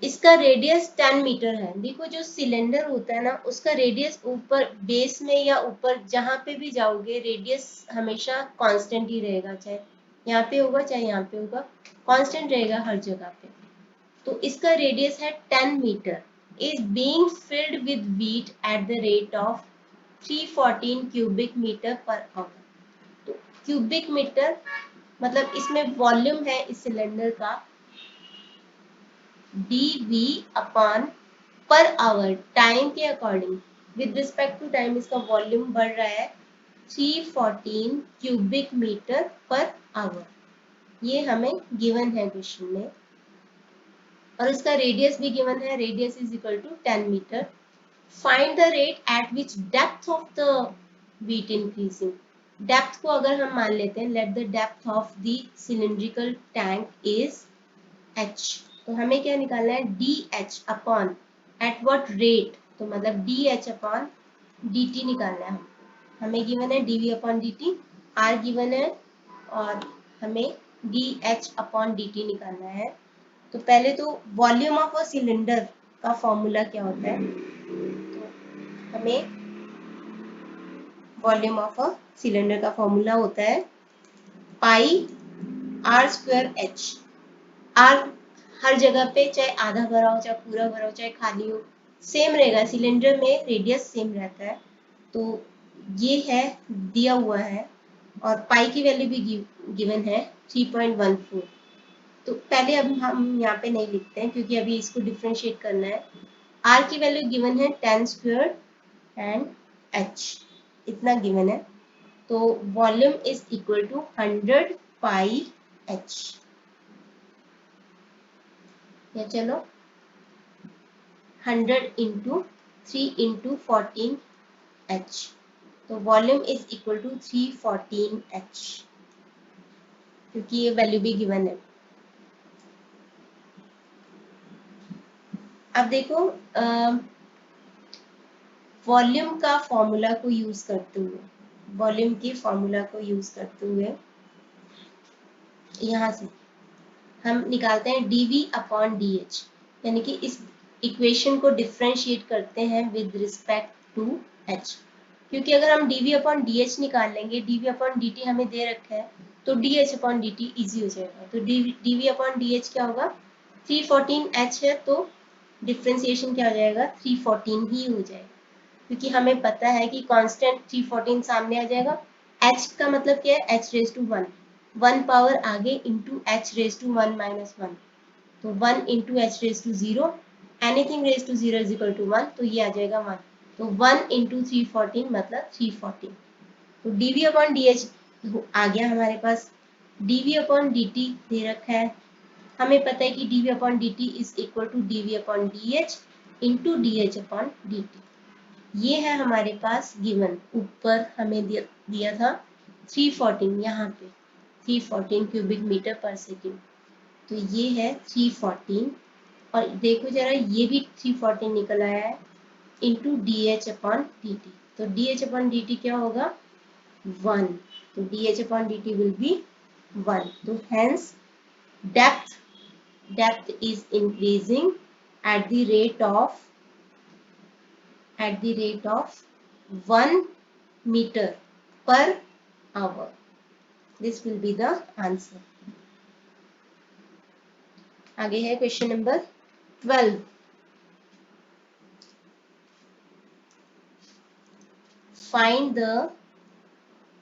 इसका रेडियस 10 मीटर है। देखो जो सिलेंडर होता है ना, उसका रेडियस ऊपर बेस में या ऊपर जहां पे भी जाओगे रेडियस हमेशा कांस्टेंट ही रहेगा, चाहे यहाँ पे होगा चाहे यहाँ पे होगा, कांस्टेंट रहेगा हर जगह पे। तो इसका रेडियस है 10 metre, is being filled with wheat at the rate of 314 cubic metre per hour. तो क्यूबिक मीटर मतलब इसमें वॉल्यूम है इस सिलेंडर का dV upon per hour, time के according with respect to time इसका वॉल्यूम बढ़ रहा है 314 क्यूबिक मीटर पर आवर। ये हमें गिवन है क्वेश्चन में, और इसका रेडियस भी गिवन है, radius is equal to 10 metre. Find the rate at which depth of the wheat increasing. Depth को अगर हम मान लेते हैं, let the depth of the cylindrical tank is h, तो हमें क्या निकालना है, D H upon at what rate, तो मतलब D H upon D T निकालना है हमको। हमें गिवन है D V upon D T, R given है, और हमें D H upon D T निकालना है। तो पहले तो वॉल्यूम ऑफ अ सिलेंडर का फॉर्मूला क्या होता है, तो हमें वॉल्यूम ऑफ अ सिलेंडर का फॉर्मूला होता है pi R square H. Are हर जगह पे चाहे आधा भरा हो चाहे पूरा भरा हो चाहे खाली हो सेम रहेगा, सिलेंडर में रेडियस सेम रहता है। तो ये है दिया हुआ है, और पाई की वैल्यू भी गिवन है 3.14। तो पहले अब हम यहाँ पे नहीं लिखते हैं क्योंकि अभी इसको डिफ्रेंशिएट करना है। आर की वैल्यू गिवन है 10 स्क्वायर एंड एच इतना गिवन है, तो volume is equal to 100 pi H, या चलो 100 इंटू 3 इंटू 14 एच, तो volume is equal to 314 H, क्योंकि ये वैल्यू भी गिवन है। अब देखो वॉल्यूम का फॉर्मूला को यूज करते हुए, वॉल्यूम के फॉर्मूला को यूज करते हुए यहाँ से हम निकालते हैं dv अपॉन dh, यानी कि इस इक्वेशन को डिफरेंशिएट करते हैं विद रिस्पेक्ट टू h, क्योंकि अगर हम dv अपॉन dh निकाल लेंगे, dv अपॉन dt हमें दे रखा है, तो dh अपॉन dt इजी हो जाएगा। तो dv अपॉन dh क्या होगा, 314h है, तो डिफ्रेंसिएशन क्या हो जाएगा, 314 ही हो जाएगा, क्योंकि हमें पता है कि कांस्टेंट 314 सामने आ जाएगा। h का मतलब क्या है, h रेज टू 1, 1 पावर आगे into h raise to 1 minus 1, तो 1 into h raise to 0, anything raise to 0 is equal to 1, तो ये आ जाएगा 1, तो 1 इंटू 314 मतलब 314। तो dv अपॉन dh आ गया हमारे पास, dv अपॉन dt दे रखा है, हमें पता है कि dv upon dt is equal to dv upon dh into dh upon dt। ये है हमारे पास गिवन, ऊपर हमें दिया था 314, यहाँ पे 314 क्यूबिक मीटर पर सेकेंड, तो ये है 314, और देखो जरा ये भी 314 निकल आया है into D H upon D T, तो D H upon D T क्या होगा 1, तो D H upon D T will be 1, तो hence depth is increasing at the rate of 1 meter per hour. This will be the answer. आगे है question number 12. Find the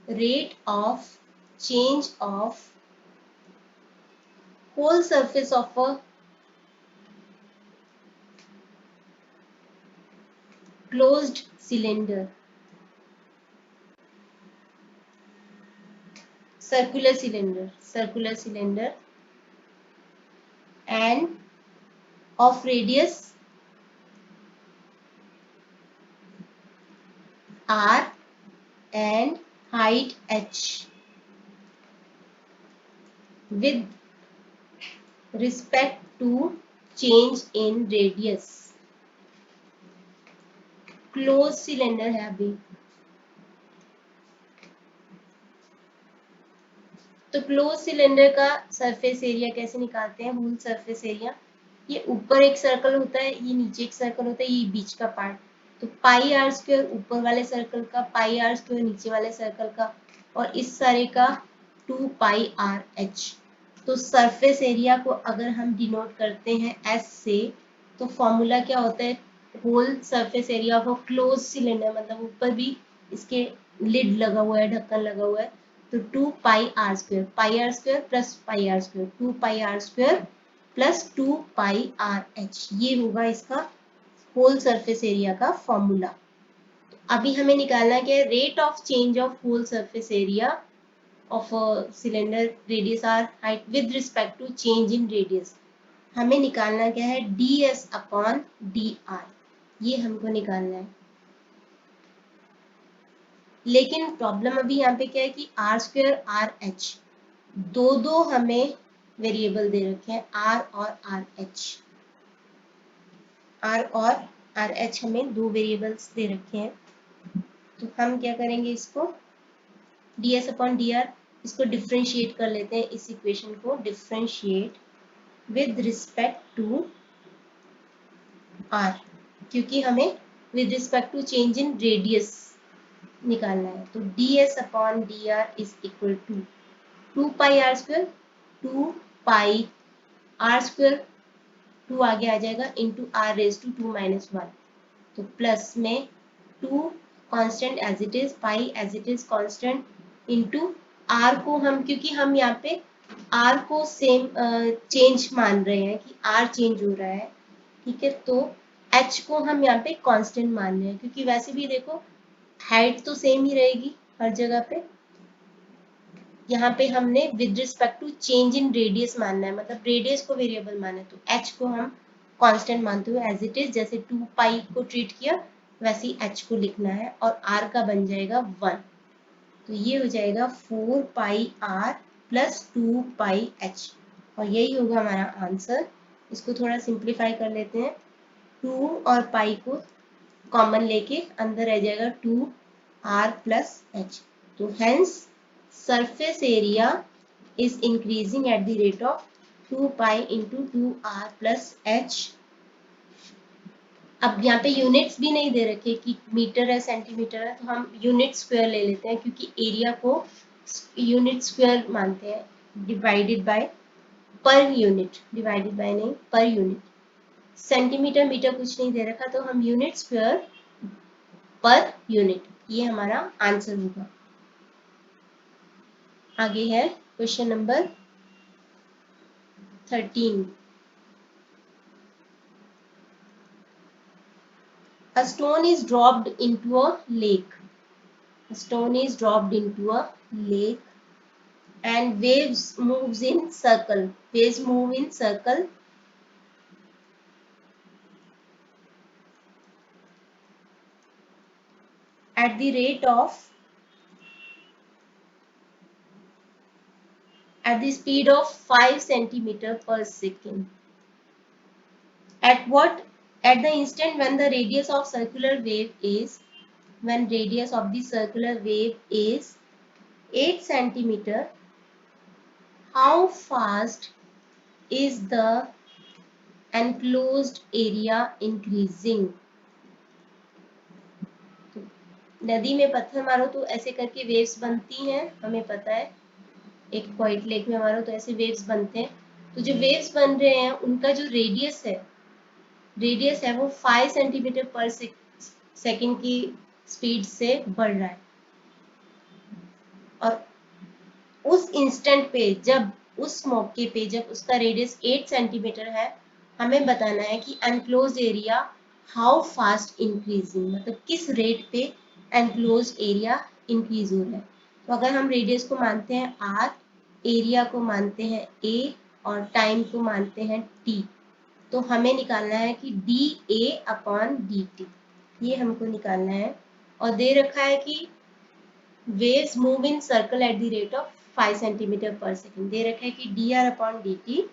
rate of change of whole surface of a closed cylinder, circular cylinder, and of radius and height h with respect to change in radius। Close cylinder है अभी, तो close cylinder का surface area कैसे निकालते हैं? Whole surface area, ये ऊपर एक सर्कल होता है, ये नीचे एक सर्कल होता है, ये बीच का पार्ट, तो पाई आर स्क्वायर ऊपर वाले सर्कल का, पाई आर स्क्वायर नीचे वाले सर्कल का, और इस सारे का 2 पाई आर एच। तो सरफेस एरिया को अगर हम डिनोट करते हैं एस से, तो फॉर्मूला क्या होता है? Whole surface area of close cylinder, मतलब ऊपर भी इसके लिड लगा हुआ है, ढक्कन लगा हुआ है, तो 2 pi R square plus pi R square, 2 pi R square plus 2 pi R H, ये होगा इसका होल सरफेस एरिया का फॉर्मूला। अभी हमें निकालना क्या है? Rate of change of whole surface area of cylinder radius R height with respect to change in radius. हमें निकालना क्या है? D S upon D R, ये हमको निकालना है। लेकिन प्रॉब्लम अभी यहाँ पे क्या है कि आर स्क्वायर आर एच दो हमें वेरिएबल दे रखे हैं, आर और आर एच। आर और आर एच हमें दो वेरिएबल्स दे रखे हैं, तो हम क्या करेंगे? इसको D S upon D R, इसको डिफ्रेंशिएट कर लेते हैं, इस इक्वेशन को differentiate with respect to R, क्योंकि हमें विद respect to change in radius निकालना है। तो D S upon D R is equal to 2 pi R square, 2 pi R square, 2 आगे आ जाएगा, into R raise to 2 minus 1, तो प्लस में 2 constant as it is, pi as it is constant, into R को हम, क्योंकि हम यहाँ पे आर को सेम चेंज मान रहे हैं कि आर चेंज हो रहा है, ठीक है, तो एच को हम यहाँ पे कांस्टेंट मान रहे हैं, क्योंकि वैसे भी देखो हाइट तो सेम ही रहेगी हर जगह पे। यहाँ पे हमने with respect to change in radius मानना है, मतलब रेडियस को वेरिएबल माना है, तो एच को हम कांस्टेंट मानते हुए एज इट इज, जैसे 2 पाई को ट्रीट किया वैसे ही एच को लिखना है, और आर का बन जाएगा 1, तो ये हो जाएगा 4 पाई आर प्लस 2 पाई एच, और यही होगा हमारा आंसर। इसको थोड़ा सिंप्लीफाई कर लेते हैं, 2 और पाई को कॉमन लेके अंदर रह जाएगा 2 आर प्लस एच, तो hence surface area is increasing at the rate of 2 pi into 2r plus h। अब यहाँ पे यूनिट्स भी नहीं दे रखे कि मीटर है सेंटीमीटर है, तो हम यूनिट स्क्वायर ले लेते हैं, क्योंकि एरिया को यूनिट स्क्वायर मानते हैं, divided by per unit, divided by नहीं पर यूनिट, सेंटीमीटर मीटर कुछ नहीं दे रखा, तो हम यूनिट स्क्वायर पर यूनिट, ये हमारा आंसर होगा। आगे है question number 13। A stone is dropped into a lake. A stone is dropped into a lake and waves moves in circle. Waves move in circle at the rate of, at the speed of 5 centimeter per second. At what? At the instant when the radius of circular wave is, when radius of the circular wave is 8 centimeter, how fast is the enclosed area increasing? नदी में पत्थर मारो तो ऐसे करके waves बनती हैं, हमें पता है, एक क्वाइट लेक में मारो तो ऐसे वेव्स बनते हैं, तो जो वेव्स बन रहे हैं उनका जो रेडियस है वो 5 सेंटीमीटर पर सेकेंड की स्पीड से बढ़ रहा है, और उस इंस्टेंट पे, जब उस मौके पे जब उसका रेडियस 8 सेंटीमीटर है, हमें बताना है कि enclose area how fast increasing, मतलब किस रेट पे एनक्लोज एरिया इंक्रीज हो रहा है। तो अगर हम रेडियस को मानते हैं आर, एरिया को मानते हैं ए, और टाइम को मानते हैं टी, तो हमें निकालना है कि D A upon D t, ये हमको निकालना है। और दे रखा है कि waves move in circle at the rate of 5 centimetre per second. दे रखा है कि dr upon dt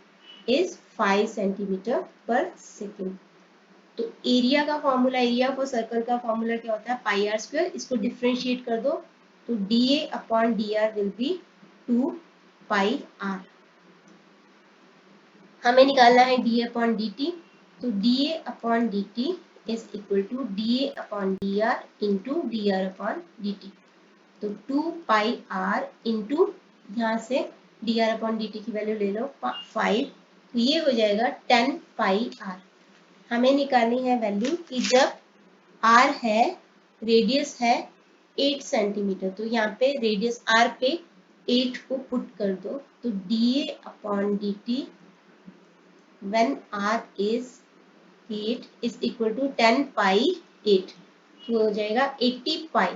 is 5 centimetre per second. तो एरिया का फॉर्मूला, एरिया फॉर सर्कल का फॉर्मूला क्या होता है, पाई आर स्क्वायर। इसको डिफरेंशिएट कर दो तो dA upon dr will be 2 pi r। हमें निकालना है dA अपॉन dt, तो dA upon dt is equal to dA upon dr into dr upon dt। तो 2 पाई r इंटू यहाँ से dr अपॉन dt की वैल्यू ले लो 5, तो ये हो जाएगा 10 पाई r। हमें निकालनी है वैल्यू कि जब r है, रेडियस है 8 सेंटीमीटर, तो यहाँ पे रेडियस r पे 8 को पुट कर दो, तो dA upon dt when r is 8 is equal to 10 पाई 8, तो हो जाएगा 80 पाई।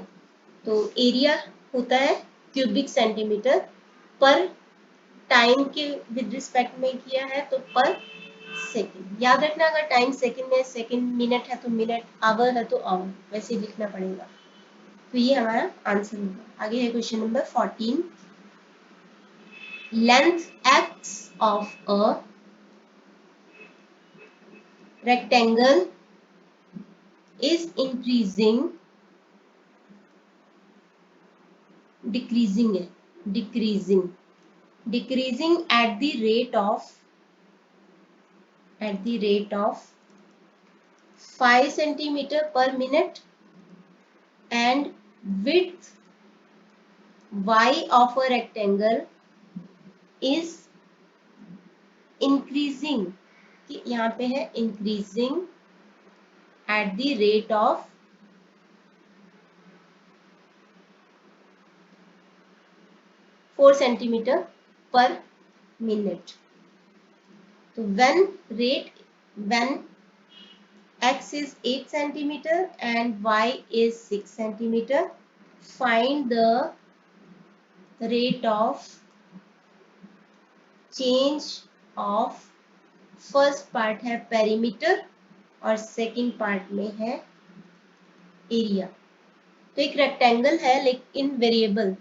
तो एरिया होता है क्यूबिक सेंटीमीटर पर, टाइम के विद रिस्पेक्ट में किया है तो पर सेकंड। याद रखना, अगर टाइम सेकंड में, सेकंड मिनट है तो मिनट, आवर है तो आवर, वैसे लिखना पड़ेगा। तो ये हमारा आंसर होगा। आगे है question number 14। Length x of a rectangle is increasing, decreasing है, decreasing at the rate of 5 centimeter per minute, and width y of a rectangle is increasing, कि यहाँ पे है increasing at the rate of 4 centimeter per minute। तो when x is 8 centimeter and y is 6 centimeter, find the rate of change of, first part है perimeter और second part में है area. तो एक रेक्टेंगल है लेकिन वेरिएबल,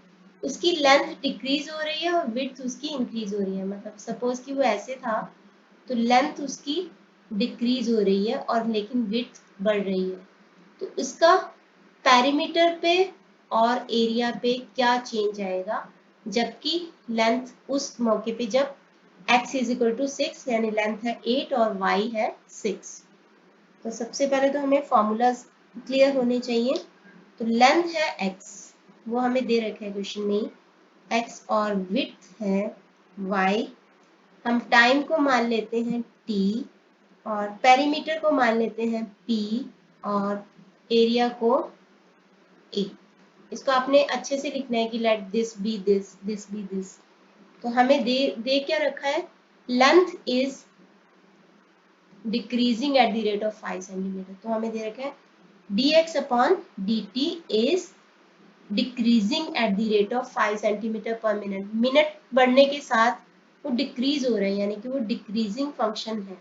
उसकी लेंथ डिक्रीज हो रही है और विड्थ उसकी इंक्रीज हो रही है। मतलब सपोज कि वो ऐसे था तो लेंथ उसकी डिक्रीज हो रही है और लेकिन विड्थ बढ़ रही है। तो इसका पेरीमीटर पे और एरिया पे क्या चेंज आएगा, जबकि लेंथ उस मौके पे जब x इज इक्वल टू 6, यानी लेंथ है 8 और y है 6। तो सबसे पहले तो हमें फॉर्मूला क्लियर होने चाहिए। तो लेंथ है x, वो हमें दे रखा है क्वेश्चन में, x और विड्थ है y। हम टाइम को मान लेते हैं t और पेरीमीटर को मान लेते हैं p और एरिया को a। इसको आपने अच्छे से लिखना है कि let this be this, this be this. तो हमें दे क्या रखा है, length is decreasing at the rate of 5 centimetre. तो हमें दे रखा है dx upon dt is decreasing at the rate of 5 centimetre per minute. Minute बढ़ने के साथ वो डिक्रीज हो रहा है, यानी कि वो डिक्रीजिंग फंक्शन है,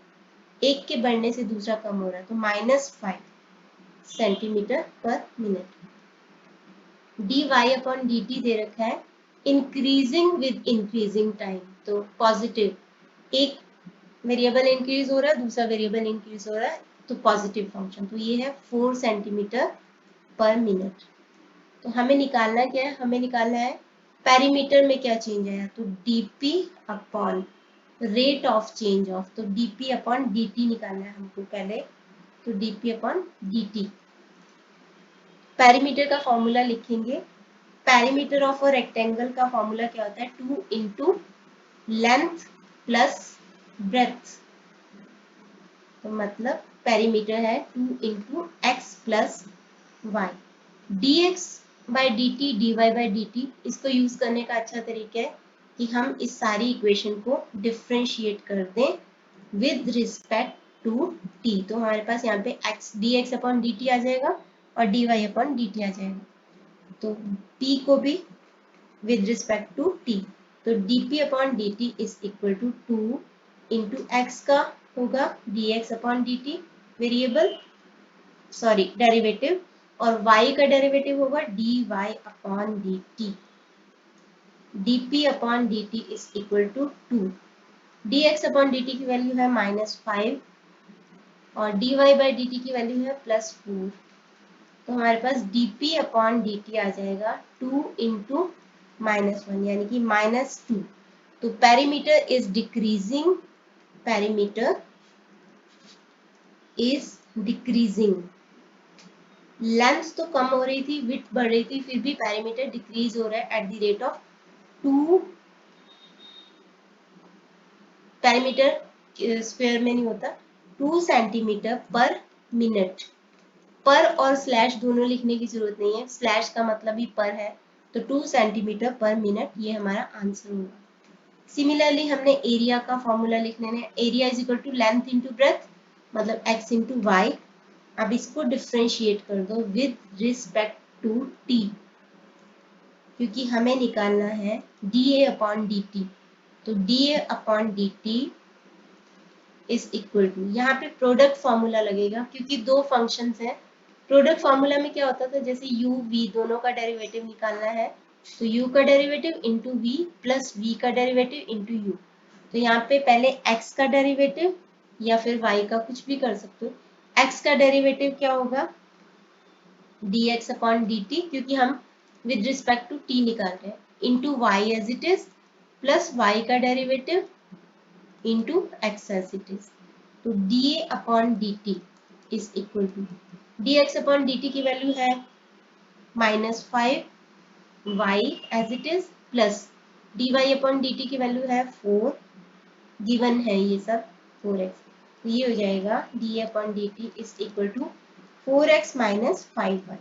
एक के बढ़ने से दूसरा कम हो रहा है। तो -5 centimetre per minute. dy upon dt दे रखा है इंक्रीजिंग विद इंक्रीजिंग टाइम, तो पॉजिटिव, एक वेरिएबल इंक्रीज हो रहा है, दूसरा वेरिएबल इंक्रीज हो रहा है, तो पॉजिटिव फंक्शन। तो ये है 4 सेंटीमीटर पर मिनट। तो हमें निकालना क्या है, हमें निकालना है पेरीमीटर में क्या चेंज आया, तो dp upon rate of change of, तो dp अपॉन dt निकालना है हमको पहले। तो dp अपॉन dt, पेरीमीटर का फॉर्मूला लिखेंगे। पेरीमीटर ऑफ अ रेक्टेंगल का फॉर्मूला क्या होता है, 2 इंटू लेंथ प्लस ब्रेथ। तो मतलब पेरीमीटर है 2 into X plus Y. dx by dt, dy by dt, इसको यूज करने का अच्छा तरीका है कि हम इस सारी इक्वेशन को डिफरेंशिएट कर दें विद रिस्पेक्ट टू t। तो हमारे पास यहाँ पे x dx अपॉन dt आ जाएगा और dy अपॉन dt आ जाएगा। तो t को भी विद रिस्पेक्ट टू t, तो dp upon dt is equal to 2 into x का होगा dx upon dt variable, sorry derivative, और y का डेरिवेटिव होगा dy upon dt, dp upon dt is equal to 2, dx upon dt की value है -5 और dy by dt की value है +4, तो हमारे पास dp अपॉन dt आ जाएगा 2 इंटू -1 यानी कि -2। तो perimeter is decreasing, perimeter is decreasing, length तो कम हो रही थी, विड्थ बढ़ रही थी, फिर भी पेरीमीटर डिक्रीज हो रहा है at the rate of 2, perimeter square में नहीं होता, 2 सेंटीमीटर पर मिनट। पर और स्लैश दोनों लिखने की जरूरत नहीं है, स्लैश का मतलब ही पर है, तो 2 सेंटीमीटर पर मिनट ये हमारा आंसर होगा। सिमिलरली हमने एरिया का फॉर्मूला लिखने हैं, area is equal to length into breadth, मतलब x इंटू वाई। अब इसको डिफ्रेंशिएट कर दो विद रिस्पेक्ट टू t, क्योंकि हमें निकालना है dA अपॉन dt, तो dA upon dt is equal to, यहाँ पे प्रोडक्ट फॉर्मूला लगेगा क्योंकि दो फंक्शंस हैं। प्रोडक्ट फॉर्मूला में क्या होता था, जैसे u v दोनों का डेरिवेटिव निकालना है तो u का derivative into v plus v का डेरिवेटिव इंटू u, तो यहाँ पे पहले x का डेरिवेटिव या फिर y का कुछ भी कर सकते हो। x का डेरिवेटिव क्या होगा dx अपॉन dt, क्योंकि हम विद रिस्पेक्ट टू t निकाल रहे हैं, into y as it is plus y का derivative into x as it is, तो dA upon dt is equal to dx upon dt की वैल्यू है -5 y as it is plus dy upon dt की value है 4, given है ये सब 4x, तो ये हो जाएगा dA upon dt is equal to 4x minus 5y।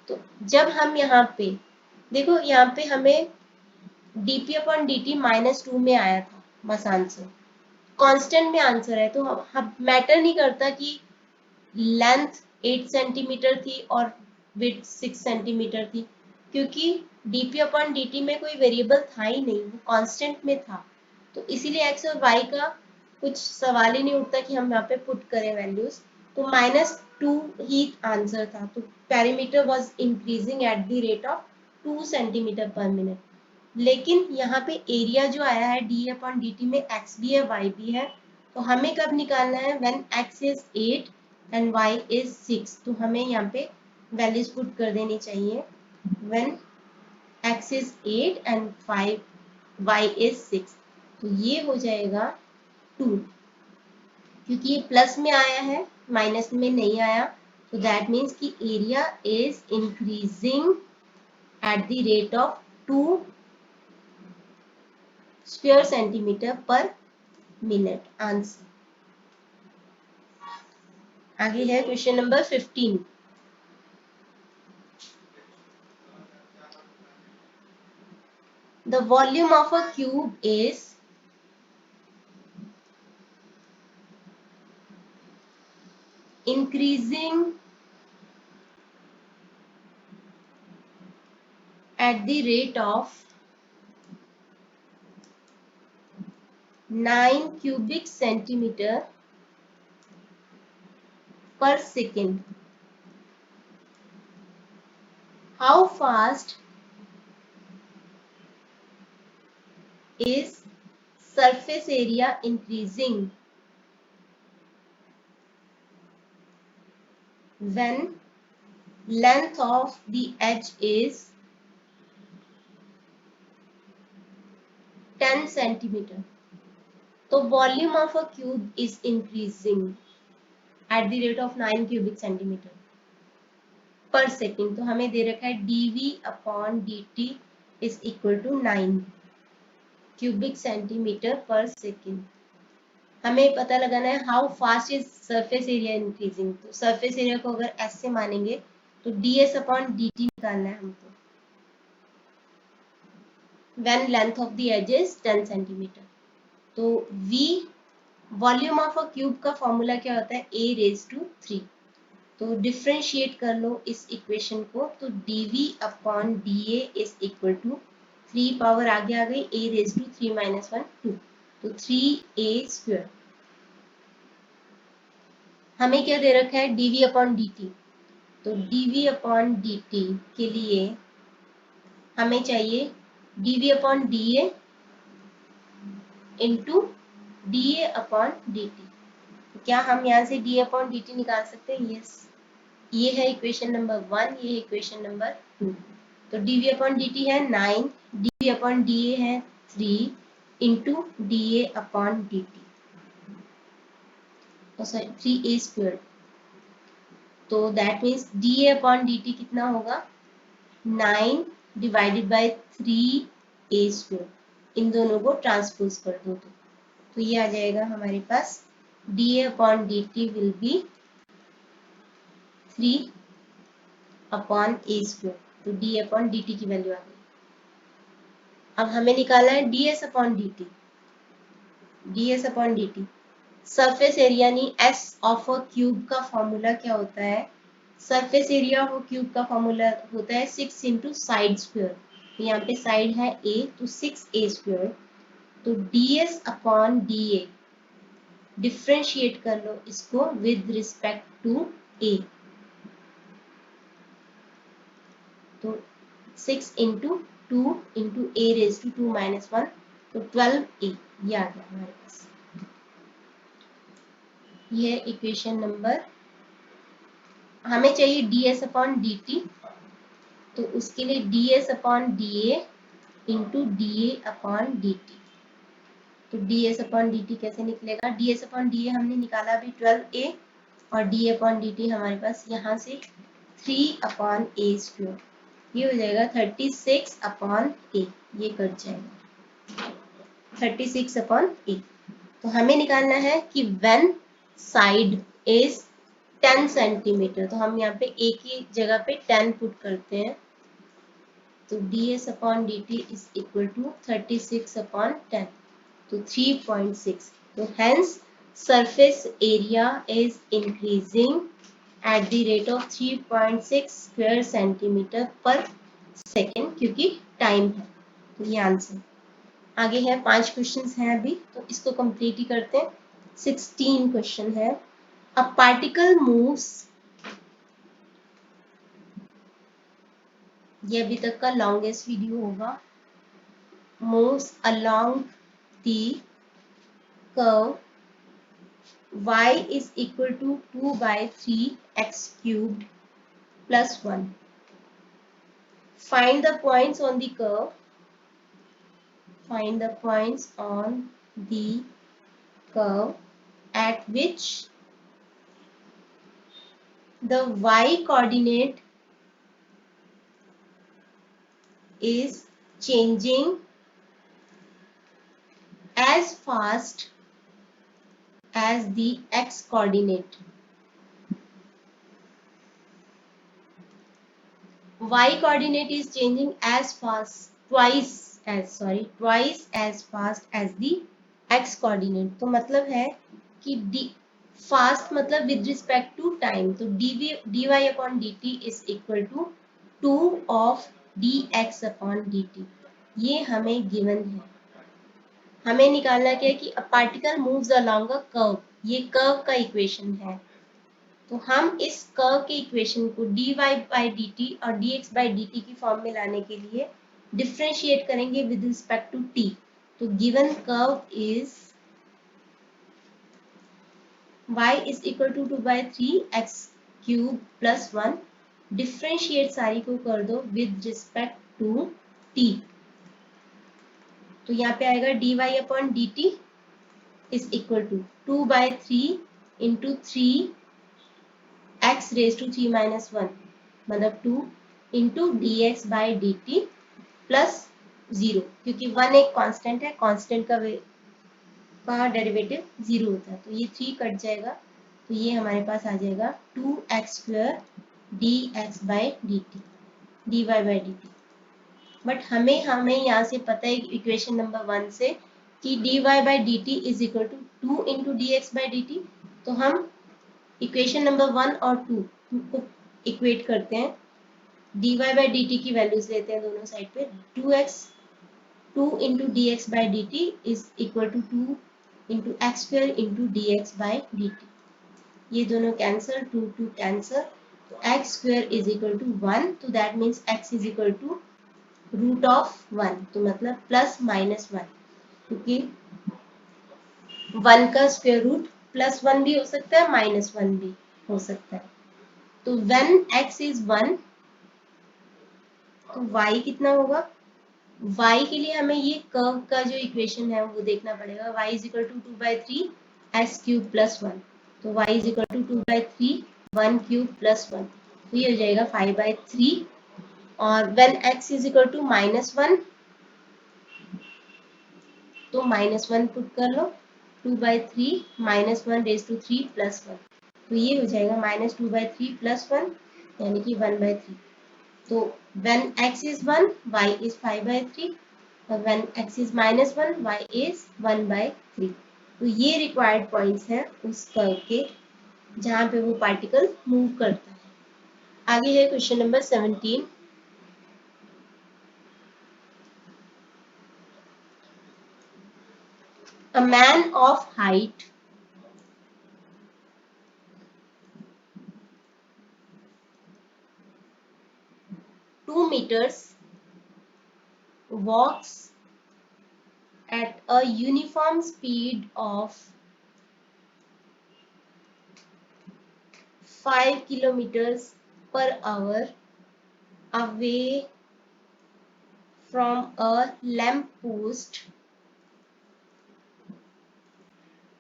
तो जब हम यहाँ पे देखो, यहाँ पे हमें dp अपॉन dt -2 में आया था बस आंसर, कांस्टेंट में आंसर है, तो हम मैटर नहीं करता कि लेंथ 8 सेंटीमीटर थी और विड्थ 6 सेंटीमीटर थी, क्योंकि dp अपॉन dt में कोई वेरिएबल था ही नहीं, वो कांस्टेंट में था, तो इसीलिए x और y का कुछ सवाल ही नहीं उठता कि हम यहाँ पे पुट करें वैल्यूज, तो -2 ही आंसर था, तो perimeter was increasing at the rate of 2 centimetre per minute. लेकिन यहाँ पे एरिया जो आया है डी अपॉन डी टी में x भी है y भी है, तो हमें कब निकालना है, when x is 8 and y is 6, तो हमें यहाँ पे वैल्यूज पुट कर देनी चाहिए, when x is 8 and y is 6, तो ये हो जाएगा 2, क्योंकि ये प्लस में आया है माइनस में नहीं आया, तो दैट मीन्स कि area is increasing at the rate of 2 square centimetre per minute. Answer आगे है question number 15। The volume of a cube is increasing at the rate of 9 cubic centimeter per second. How fast is surface area increasing when length of the edge is 10 centimeter? तो volume of a cube is increasing at the rate of 9 cubic centimeter per second, तो हमें दे रखा है dv upon dt is equal to 9 cubic centimetre per second. हमें पता लगाना है how fast is surface area increasing, तो सरफेस एरिया को अगर s से मानेंगे तो ds अपॉन dt निकालना है हमको, when length of the edge is 10 centimetre, तो v volume of a cube का फॉर्मूला क्या होता है, a रेज टू 3, तो डिफ्रेंशिएट कर लो इस इक्वेशन को, तो dv upon da is equal to 3 power आगे आ गई a रेज टू 3 माइनस 1 2, तो 3a स्क्वायर। हमें क्या दे रखा है dv अपॉन dt, तो dv अपॉन dt के लिए हमें चाहिए dv upon da into da upon dt। क्या हम यहाँ से da अपॉन dt निकाल सकते हैं? यस। ये है इक्वेशन नंबर 1, ये है इक्वेशन नंबर 2। तो dv अपॉन dt है 9, dv अपॉन da है 3 into da upon dt, sorry 3a square. तो that means da upon dt कितना होगा? 9 डिवाइडेड बाय 3a स्क्वायर। इन दोनों को ट्रांसपोज कर दो तो ये आ जाएगा हमारे पास da upon dt will be 3 upon a square. तो d अपॉन dt की वैल्यू आ गई। अब हमें निकालना है ds upon dt। ds upon dt surface area यानी s ऑफ अ क्यूब का फॉर्मूला क्या होता है? सरफेस एरिया ऑफ क्यूब का फॉर्मूला होता है 6 इंटू साइड स्क्वायर। यहाँ पे साइड है a तो 6a स्क्वायर। तो ds अपॉन da डिफ्रेंशिएट कर लो इसको विद रिस्पेक्ट टू a। तो 6 into 2 into a raise to 2 minus 1 तो 12a। ये आ गया हमारे पास। ये इक्वेशन नंबर, हमें चाहिए ds अपॉन dt। तो उसके लिए ds upon da into da upon dt। तो ds अपॉन dt कैसे निकलेगा? ds अपॉन da हमने निकाला अभी 12a और d अपॉन dt हमारे पास यहाँ से 3 अपॉन a स्क्वायर। ये हो जाएगा 36 अपॉन a। ये कट जाएगा 36 अपॉन a। तो हमें निकालना है कि व्हेन साइड इज 10 सेंटीमीटर, तो हम यहाँ पे a की जगह पे 10 पुट करते हैं। तो ds upon dt is equal to 36 upon 10 तो 3.6। तो hence surface area is increasing at the rate of 3.6 square centimetre per second, क्योंकि टाइम है। तो ये आंसर। आगे है 5 क्वेश्चंस हैं अभी, तो इसको कंप्लीट ही करते हैं। 16 क्वेश्चन है। अ पार्टिकल मूव्स, ये अभी तक का लॉन्गेस्ट वीडियो होगा, moves along the curve y is equal to 2 by 3x cubed plus 1. Find the points on the curve. Find the points on the curve at which the y coordinate is changing as fast as the x coordinate. Y coordinate is changing as fast, twice as fast as the x coordinate। तो मतलब है कि fast मतलब with respect to time. तो dy upon dt is equal to 2 of dx upon dt। ये हमें given है। हमें निकालना क्या है कि a particle moves along a curve. ये कर्व का इक्वेशन है। तो हम इस कर्व के इक्वेशन को dy बाई dt और dx बाई dt की फॉर्म में लाने के लिए डिफ्रेंशिएट करेंगे विद रिस्पेक्ट टू t। तो given curve is y is equal to 2 by 3x cube plus 1। Differentiate सारी को कर दो विद रिस्पेक्ट टू t। तो यहाँ पे आएगा dy upon dt is equal to 2 by 3 into 3 x raise to 3 minus 1 मतलब 2 into D x by d t plus 0, क्योंकि 1 एक कांस्टेंट है, कांस्टेंट का डेरिवेटिव 0 होता है। तो ये 3 कट जाएगा। तो ये हमारे पास आ जाएगा 2x square d x by d t d y by d t. But हमें यहाँ से पता है इक्वेशन नंबर 1 से कि d y by d T is equal to 2 into D x by d T. तो हम इक्वेशन नंबर 1 और 2 को इक्वेट करते हैं। dy बाई डी टी की वैल्यूज लेते हैं दोनों साइड पे। 2 into D x by d T is equal to 2 into x square into D x by d t. ये दोनों cancel, 2 2 cancel. x square is equal to 1, तो that means x is equal to root of 1, तो मतलब plus minus 1, क्योंकि 1 का square root plus 1 भी हो सकता है, माइनस 1 भी हो सकता है। तो व्हेन x इज 1, तो y कितना होगा? y के लिए हमें ये कर्व का जो इक्वेशन है वो देखना पड़ेगा। y is equal to 2/3 x cube plus 1, तो y is equal to 2/3 1 cube plus 1, तो ये हो जाएगा 5/3। और when x is equal to -1, तो -1 पुट कर लो, 2/3 -1 रेज टू 3 प्लस 1, तो ये हो जाएगा -2/3 प्लस 1 यानी कि 1/3। तो when x is 1, y is 5/3, और when x is -1, y is 1/3। तो ये रिक्वायर्ड पॉइंट्स हैं उस कर्व के जहां पे वो पार्टिकल मूव करता है। आगे है question number 17। A man of height 2 meters walks at a uniform speed of 5 kilometers per hour away from a lamp post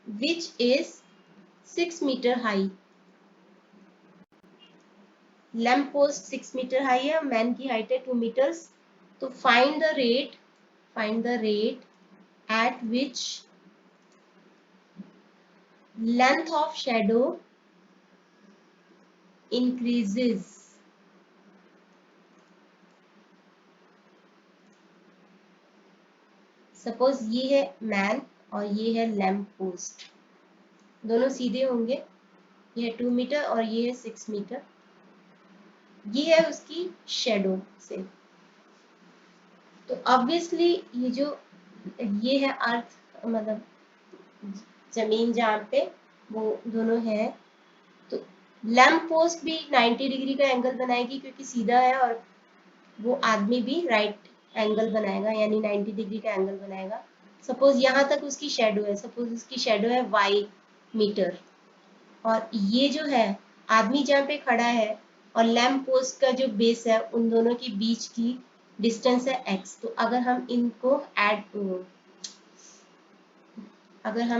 which is 6 meter high। Lamp post 6 metre high है, man की height है 2 metres. तो find the rate at which length of shadow increases. Suppose ये है man और ये है lamp post, दोनों सीधे होंगे, ये है 2 मीटर और ये है 6 मीटर। ये है उसकी शेडो से। तो ऑब्वियसली ये है अर्थ, मतलब जमीन जहाँ पे वो दोनों है, तो लैम्प पोस्ट भी 90 डिग्री का एंगल बनाएगी क्योंकि सीधा है, और वो आदमी भी राइट एंगल बनाएगा यानी 90 डिग्री का एंगल बनाएगा। सपोज यहाँ तक उसकी शेडो है, सपोज उसकी शेडो है y मीटर, और ये जो है आदमी जहाँ पे खड़ा है और लैम्प पोस्ट का जो बेस है, उन दोनों के बीच की डिस्टेंस है x। तो अगर हम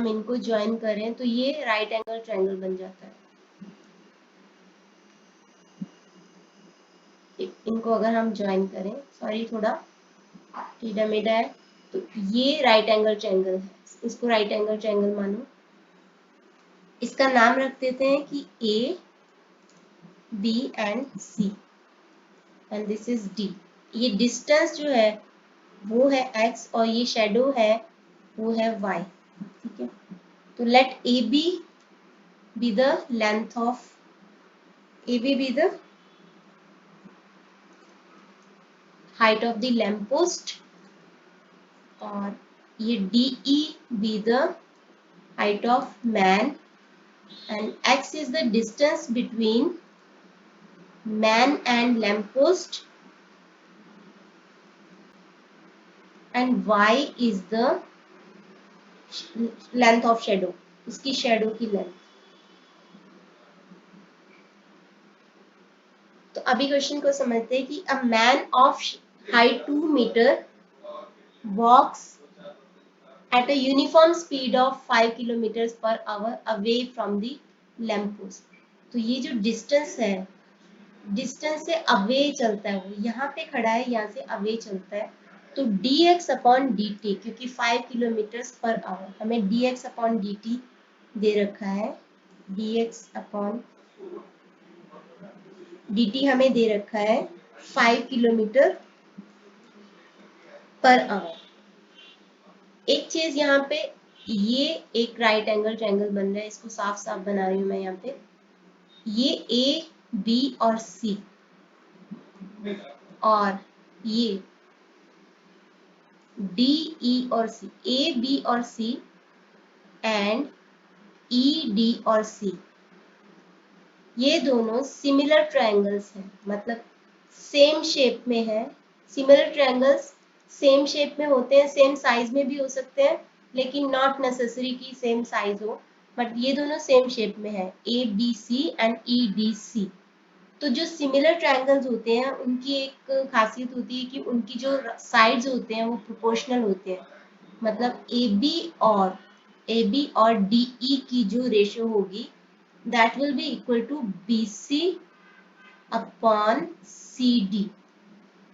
इनको ज्वाइन करें तो ये राइट एंगल ट्रायंगल बन जाता है। इनको अगर हम ज्वाइन करें, सॉरी थोड़ा टेढ़ा मेढ़ा है, तो ये राइट एंगल ट्रायंगल है, इसको राइट एंगल ट्रायंगल मानो। इसका नाम रख देते हैं कि A B and C, and this is D. ये डिस्टेंस जो है वो है x और ये शेडो है वो है y, ठीक है। तो let A B the length of AB be the height of the lamp post, और ये DE be the height of man, and X is the distance between man and lamp post, and Y is the length of shadow, इसकी shadow की length. तो अभी question को समझते हैं कि a man of height 2 metre walks at a uniform speed of 5 kilometers per hour away from the lamp post। तो ये जो डिस्टेंस है, डिस्टेंस से अवे चलता है, वो यहाँ पे खड़ा है, यहाँ से अवे चलता है। तो dx अपॉन dt, क्योंकि 5 किलोमीटर पर आवर, हमें dx अपॉन dt दे रखा है, dx अपॉन dt हमें दे रखा है 5 किलोमीटर पर आवर। एक चीज यहाँ पे, ये एक राइट एंगल ट्रायंगल बन रहा है, इसको साफ साफ बना रही हूँ मैं यहाँ पे। ये ए बी और सी, और ये डी ई और सी, ए बी और सी एंड ई डी और सी, ये दोनों सिमिलर ट्रायंगल्स हैं, मतलब सेम शेप में है। सिमिलर ट्रायंगल्स सेम शेप में होते हैं, सेम साइज में भी हो सकते हैं, लेकिन नॉट नेसेसरी कि सेम साइज हो, बट ये दोनों सेम शेप में है, A B C and E D C. तो जो सिमिलर ट्रायंगल्स होते हैं उनकी एक खासियत होती है कि उनकी जो साइड्स होते हैं वो प्रोपोर्शनल होते हैं, मतलब ए बी और डी ई की जो रेशियो होगी that will be equal to B C upon C D.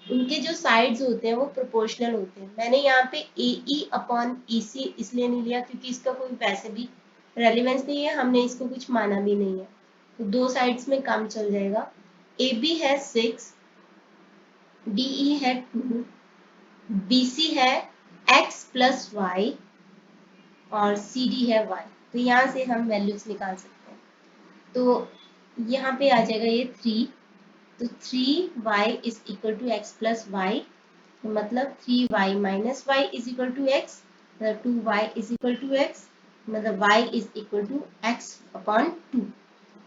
उनके जो साइड्स होते हैं वो प्रोपोर्शनल होते हैं। मैंने यहाँ पे ए ई अपॉन ई सी इसलिए नहीं लिया क्योंकि इसका कोई वैसे भी रेलिवेंस नहीं है, हमने इसको कुछ माना भी नहीं है, तो दो साइड्स में काम चल जाएगा। ए बी है 6, डी ई है 2, बी सी है x प्लस वाई और सी डी है y। तो यहाँ से हम वैल्यूज निकाल सकते हैं। तो यहाँ पे आ जाएगा ये 3, तो 3y is equal to x plus y, मतलब 3y minus y is equal to x, मतलब 2y is equal to x, मतलब y is equal to x upon 2।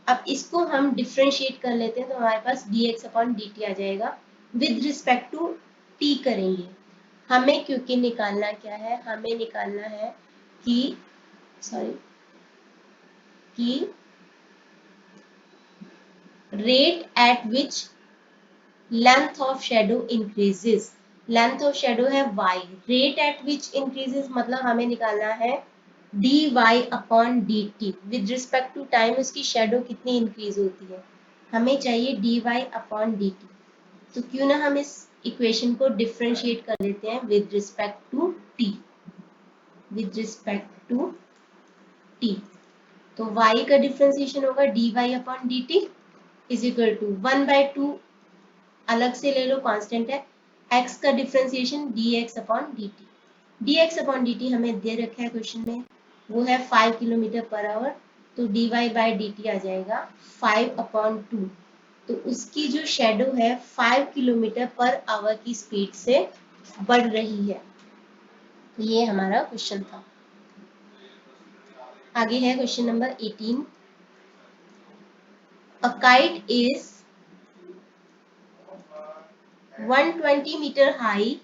अब इसको हम डिफ्रेंशिएट कर लेते हैं तो हमारे पास dx अपॉन dt आ जाएगा। विद रिस्पेक्ट टू t करेंगे, हमें क्योंकि निकालना क्या है, हमें निकालना है कि rate at which length of shadow increases। Length of shadow है y, rate at which increases मतलब हमें निकालना है dy upon dt। With respect to time उसकी शेडो कितनी इंक्रीज होती है, हमें चाहिए dy अपॉन dt। तो क्यों ना हम इस इक्वेशन को डिफरेंशिएट कर लेते हैं with respect to t, with respect to t। तो y का डिफरेंशिएशन होगा dy upon dt is equal to 1/2 अलग से ले लो, कांस्टेंट है, x का differentiation dx upon dt। dx upon dt हमें दे रखा है क्वेश्चन में, वो है 5 किलोमीटर पर आवर, तो dy बाई dt आ जाएगा 5 अपॉन 2। तो उसकी जो शेडो है 5 किलोमीटर पर आवर की स्पीड से बढ़ रही है। तो ये हमारा क्वेश्चन था। आगे है question number 18। A kite is 120 meter high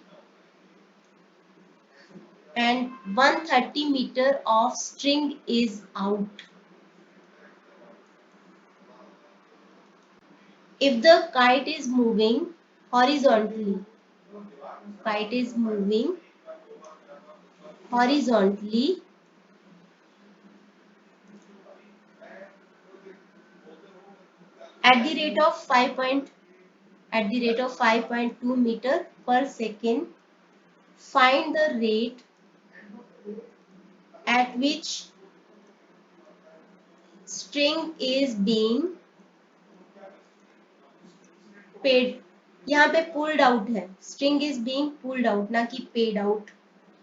and 130 meter of string is out. If the kite is moving horizontally, kite is moving horizontally at the rate of 5.2 meter per second, find the rate at which string is being paid। यहाँ पे pulled out है, string is being pulled out ना कि paid out,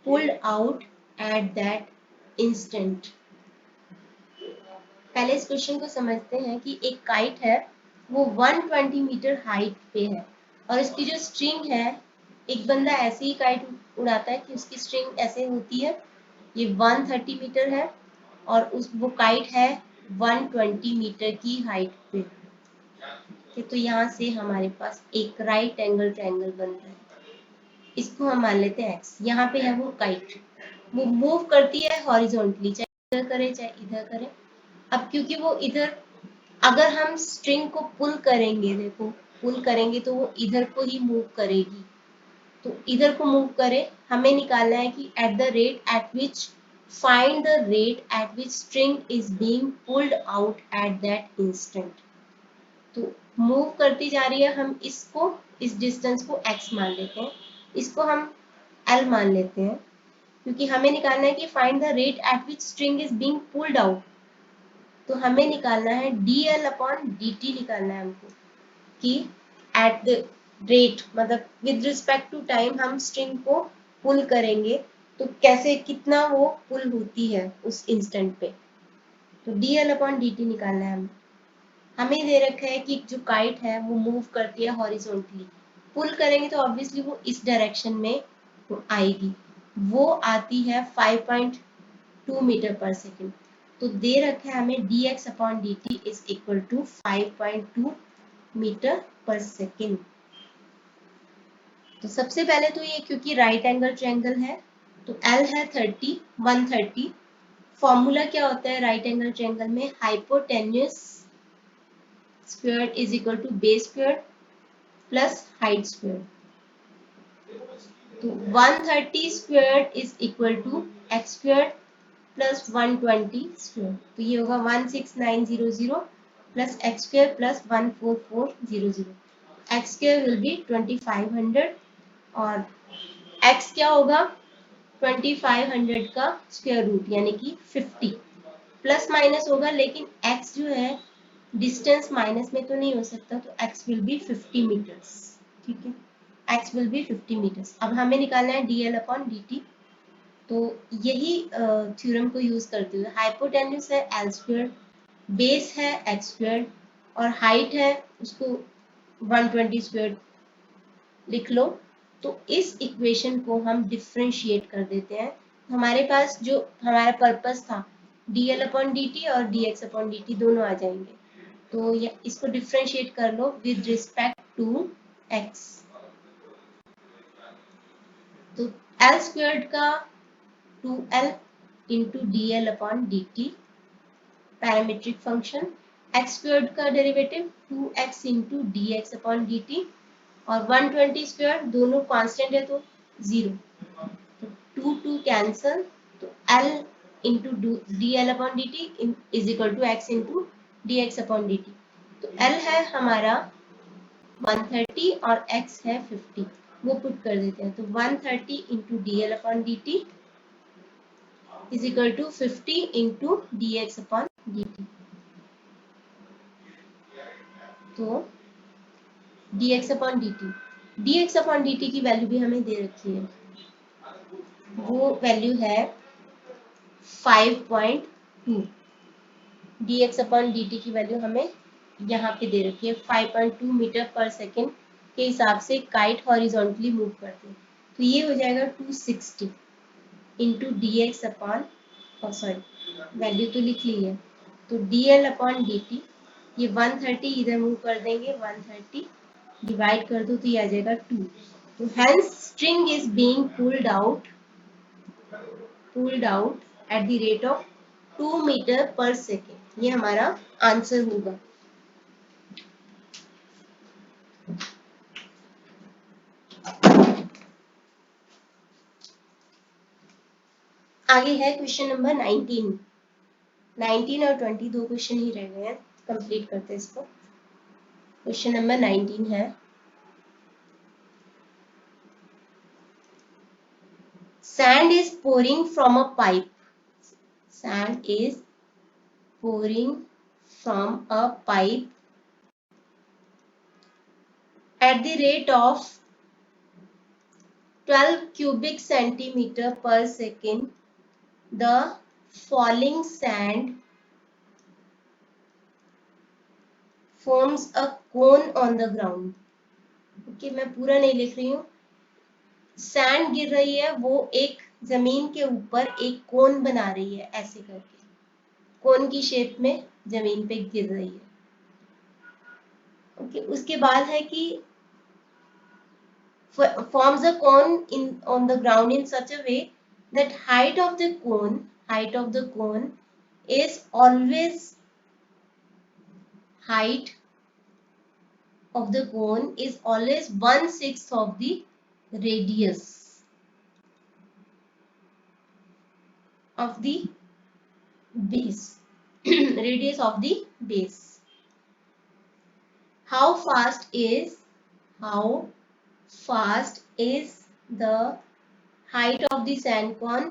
pulled out at that instant। पहले इस question को समझते हैं कि एक काइट है वो 120 मीटर हाइट पे है और इसकी जो स्ट्रिंग है, एक बंदा ऐसे ही काइट उड़ाता है कि उसकी स्ट्रिंग ऐसे होती है, ये 130 मीटर है और वो काइट है 120 मीटर की हाइट पे। तो यहाँ से हमारे पास एक राइट एंगल ट्रायंगल बन रहा है, इसको हम मान लेते हैं x। यहाँ पे है वो काइट, वो मूव करती है हॉरिजॉन्टली, चाहे इधर करे चाहे इधर करे। अब क्योंकि वो इधर, अगर हम स्ट्रिंग को पुल करेंगे, देखो पुल करेंगे तो वो इधर को ही मूव करेगी, तो इधर को मूव करे, हमें निकालना है कि eight the rate at which, find the rate at which string is being pulled out at that instant. तो मूव करती जा रही है, हम इसको, इस डिस्टेंस को x मान लेते हैं, इसको हम l मान लेते हैं, क्योंकि हमें निकालना है कि find the rate at which string is being pulled out. तो हमें निकालना है dl अपॉन dt, निकालना है हमको कि एट द रेट मतलब विद रिस्पेक्ट टू टाइम हम स्ट्रिंग को पुल करेंगे तो कैसे, कितना वो पुल होती है उस इंस्टेंट पे। तो dl अपॉन dt निकालना है हमें दे रखा है कि जो काइट है वो मूव करती है हॉरिजॉन्टली, पुल करेंगे तो ऑब्वियसली वो इस डायरेक्शन में आएगी, वो आती है 5.2 मीटर पर सेकेंड। तो दे रखा है हमें dx upon dt is equal to 5.2 metre per second. तो सबसे पहले तो ये क्योंकि राइट एंगल ट्रायंगल है तो L है 30, 130। फॉर्मूला क्या होता है राइट एंगल ट्रायंगल में? Hypotenuse square is equal to base square plus height square. तो 130 square is equal to x square plus 120 square. तो ये होगा 16900 plus x square plus 14400। x square will be 2500 और x क्या होगा? 2500 का स्क्वायर रूट यानी कि 50। प्लस माइनस होगा लेकिन x जो है डिस्टेंस माइनस में तो नहीं हो सकता, तो x विल बी 50 मीटर्स। ठीक है, x विल बी 50 मीटर्स। अब हमें निकालना है dl अपॉन dt। तो यही थ्योरम को यूज करते हुए हाइपोटेन्यूस है एल स्क्वायर, बेस है एक्स स्क्वायर और हाइट है उसको 120 स्क्वायर लिख लो। तो इस इक्वेशन को हम डिफरेंशिएट कर देते हैं। हमारे पास जो हमारा पर्पस था dl अपॉन dt और dx अपॉन dt दोनों आ जाएंगे। तो इसको डिफरेंशिएट कर लो विद रिस्पेक्ट टू x। तो एल स्क्वायर्ड का 2l into dl upon dt parametric function, X squared का derivative 2x into D x upon D T और 120 स्क्वायर दोनों कांस्टेंट है तो 0। तो 2 कैंसल, तो l into d l upon D T is equal to x into D x upon D T. तो l है हमारा 130 और x है 50, वो पुट कर देते हैं। तो 130 into d l upon D T is equal to 50 into D x upon D T. तो dx upon dt, dx upon dt की वैल्यू भी हमें दे रखी है, वो वैल्यू है 5.2। dx अपॉन dt की वैल्यू हमें यहाँ पे दे रखी है 5.2 मीटर पर सेकेंड के हिसाब से काइट हॉरिजॉन्टली मूव करते हैं। तो ये हो जाएगा 260 into D x upon, sorry value तो लिख ली है, तो dl अपॉन dt ये 130 इधर मूव कर देंगे, 130 डिवाइड कर दो तो ये आ जाएगा 2। तो hence string is being pulled out at the rate of 2 metre per second. ये हमारा आंसर होगा। आगे है क्वेश्चन नंबर 19। 19 और 20 दो क्वेश्चन ही रह गए हैं, कंप्लीट करते हैं इसको। क्वेश्चन नंबर 19 है, sand is pouring from a pipe. Sand is pouring from a pipe at the rate of 12 cubic centimeter per second. The falling sand forms a cone on the ground. Okay, मैं पूरा नहीं लिख रही हूँ। Sand गिर रही है, वो एक जमीन के ऊपर एक कोन बना रही है, ऐसे करके कोन की शेप में जमीन पे गिर रही है। ओके, उसके बाद है कि forms a cone on the ground in such a way that height of the cone is always height of the cone is always 1/6 of the radius of the base. Radius of the base. How fast is the height of the sand cone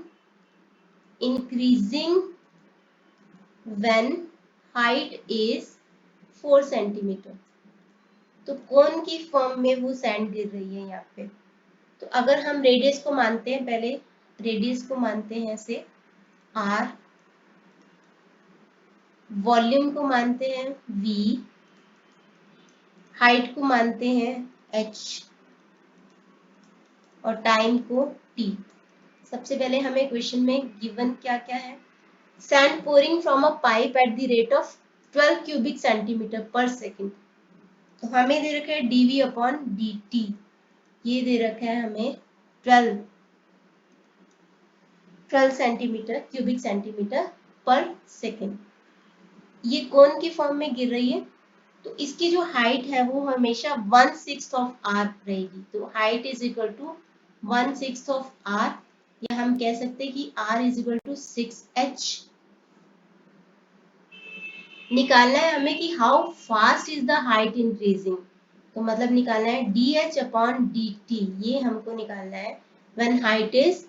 increasing when height is 4 centimetre? तो कोन की form में वो sand गिर रही है यहाँ पे। तो अगर हम रेडियस को मानते हैं, पहले रेडियस को मानते हैं ऐसे r, वॉल्यूम को मानते हैं v, हाइट को मानते हैं h और टाइम को t। सबसे पहले हमें क्वेश्चन में गिवन क्या क्या है, sand pouring from a pipe at the rate of 12 cubic centimeter per second। तो हमें दे रखा है dv अपॉन dt, ये दे रखा है हमें 12 centimetre cubic centimetre per second. ये कौन की फॉर्म में गिर रही है, तो इसकी जो हाइट है वो हमेशा 1/6 ऑफ आर रहेगी। तो height is equal to 1/6 of r, या हम कह सकते हैं कि are is equal to 6h। निकालना है हमें कि how fast is the height increasing, तो मतलब निकालना है dh अपॉन dt, ये हमको निकालना है व्हेन हाइट इज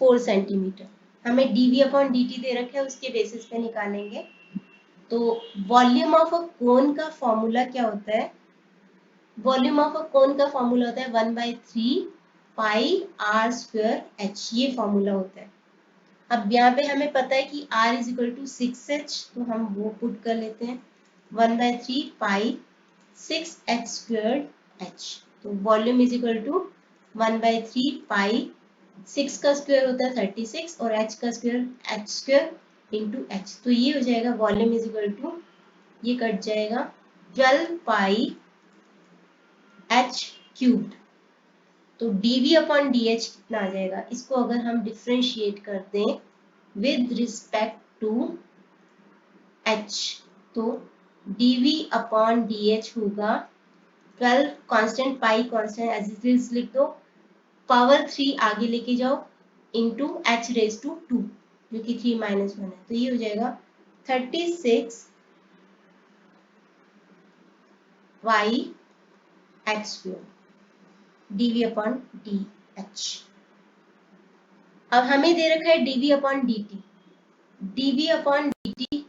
4 सेंटीमीटर। हमें dv अपॉन dt दे रखा है, उसके बेसिस पे निकालेंगे। तो वॉल्यूम ऑफ अ कोन का फॉर्मूला क्या होता है, वॉल्यूम ऑफ अ कोन का फॉर्मूला होता है 1/3 पाई आर स्क्वायर h, ये फॉर्मूला होता है। अब यहाँ पे हमें पता है कि r is equal to 6h, तो हम वो पुट कर लेते हैं 1/3 पाई 6h स्क्वायर h। तो वॉल्यूम इज इक्वल टू 1/3 पाई 6 का स्क्वायर होता है 36 और h का square h square into h। तो ये हो जाएगा वॉल्यूम इज इक्वल टू, ये कट जाएगा 12 पाई h क्यूब्ड। तो dv अपॉन dh कितना आ जाएगा, इसको अगर हम डिफ्रेंशिएट कर दें विद रिस्पेक्ट टू h, तो dv अपॉन dh होगा 12 constant, pi constant as it is लिख दो, पावर 3 आगे लेके जाओ इंटू h रेज टू 2, जो कि 3 - 1 है। तो ये हो जाएगा 36 y h square dv upon dh। अब हमें दे रखा है dv upon dt, dv upon dt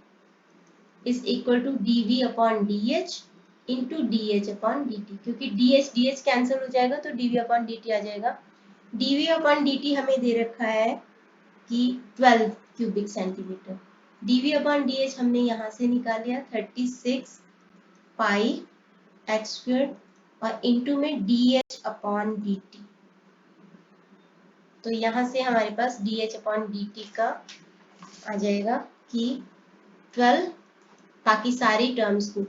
is equal to dv upon dh into dh upon dt, क्योंकि dh कैंसिल हो जाएगा तो dv अपॉन dt आ जाएगा। dv अपॉन dt हमें दे रखा है कि 12 cubic centimetre, dv upon dh हमने यहाँ से निकाल लिया 36 पाई h स्क्वायर और इंटू में dh अपॉन dt। तो यहाँ से हमारे पास dh अपॉन dt का आ जाएगा कि 12, बाकी सारी टर्म्स को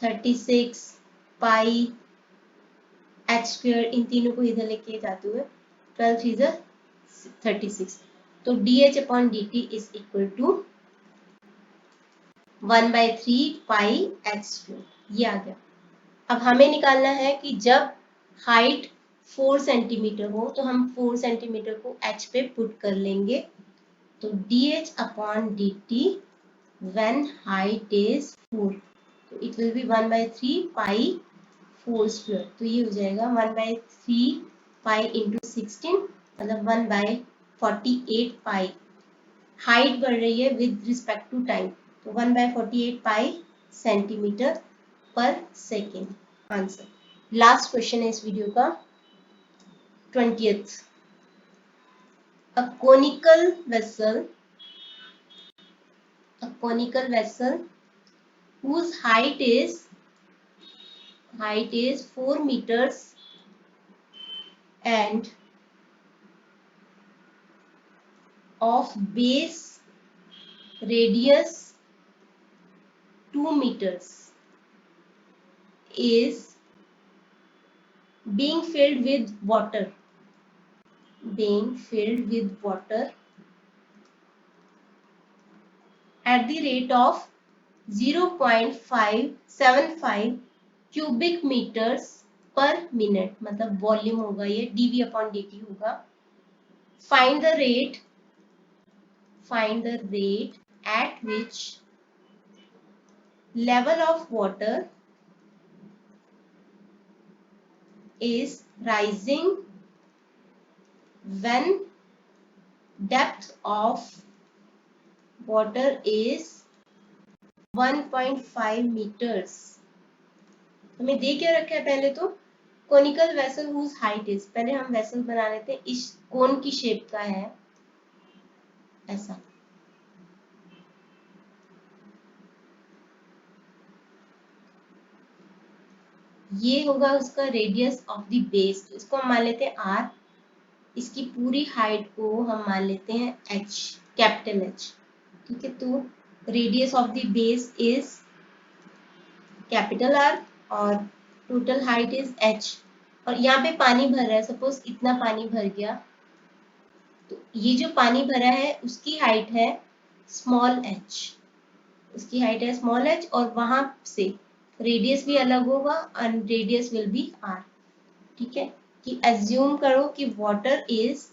36 पाई h स्क्वायर, इन तीनों को इधर लेके जाते हुए 12 3 जा 36, तो dh upon dt is equal to 1/3 pi h square, ये आ गया। अब हमें निकालना है कि जब हाइट 4 सेंटीमीटर हो तो हम 4 सेंटीमीटर को h पे पुट कर लेंगे। तो dh upon dt when height is 4, तो it will be 1/3 pi 4 square. तो ये हो जाएगा 1/3 पाई इंटू 16, मतलब 1/48 पाई। हाइट बढ़ रही है विद रिस्पेक्ट टू टाइम, तो 1/48 पाई centimetre per second. Answer. Last question है इस वीडियो का 20th। A conical vessel whose height is 4 meters and of base radius 2 meters is being filled with water at the rate of 0.575 cubic meters per minute, मतलब volume होगा ये, dv upon dt होगा। Find the rate at which level of water is rising when depth of water is 1.5 meters। हमें दे क्या रखा है, पहले तो conical vessel whose height is, पहले हम वेसल बना लेते हैं, इस कोन की शेप का है ऐसा। ये होगा उसका रेडियस ऑफ द बेस, तो इसको हम मान लेते हैं r, इसकी पूरी हाइट को हम मान लेते हैं h, कैपिटल H। ठीक है, तो radius of the base is capital R और टोटल हाइट इज एच। और यहाँ पे पानी भर रहा है, सपोज इतना पानी भर गया, तो ये जो पानी भरा है उसकी हाइट है स्मॉल एच, उसकी हाइट है स्मॉल एच, और वहां से रेडियस भी अलग होगा and radius will be r. ठीक है, कि एज्यूम करो कि water is,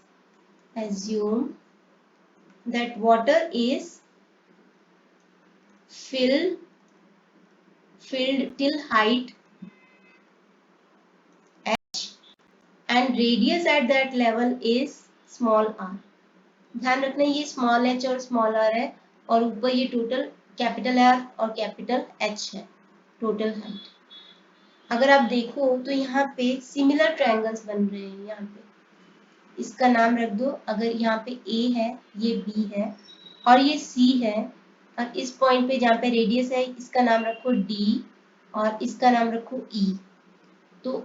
assume that water is filled till height h and radius at that level is small r। ध्यान रखना ये स्मॉल h और स्मॉल r है, और ऊपर ये टोटल कैपिटल R और कैपिटल H है, टोटल हाइट। अगर आप देखो तो यहाँ पे सिमिलर ट्रायंगल्स बन रहे हैं। यहाँ पे इसका नाम रख दो, अगर यहाँ पे A है, ये B है और ये C है, और इस पॉइंट पे जहाँ पे रेडियस है इसका नाम रखो D और इसका नाम रखो E। तो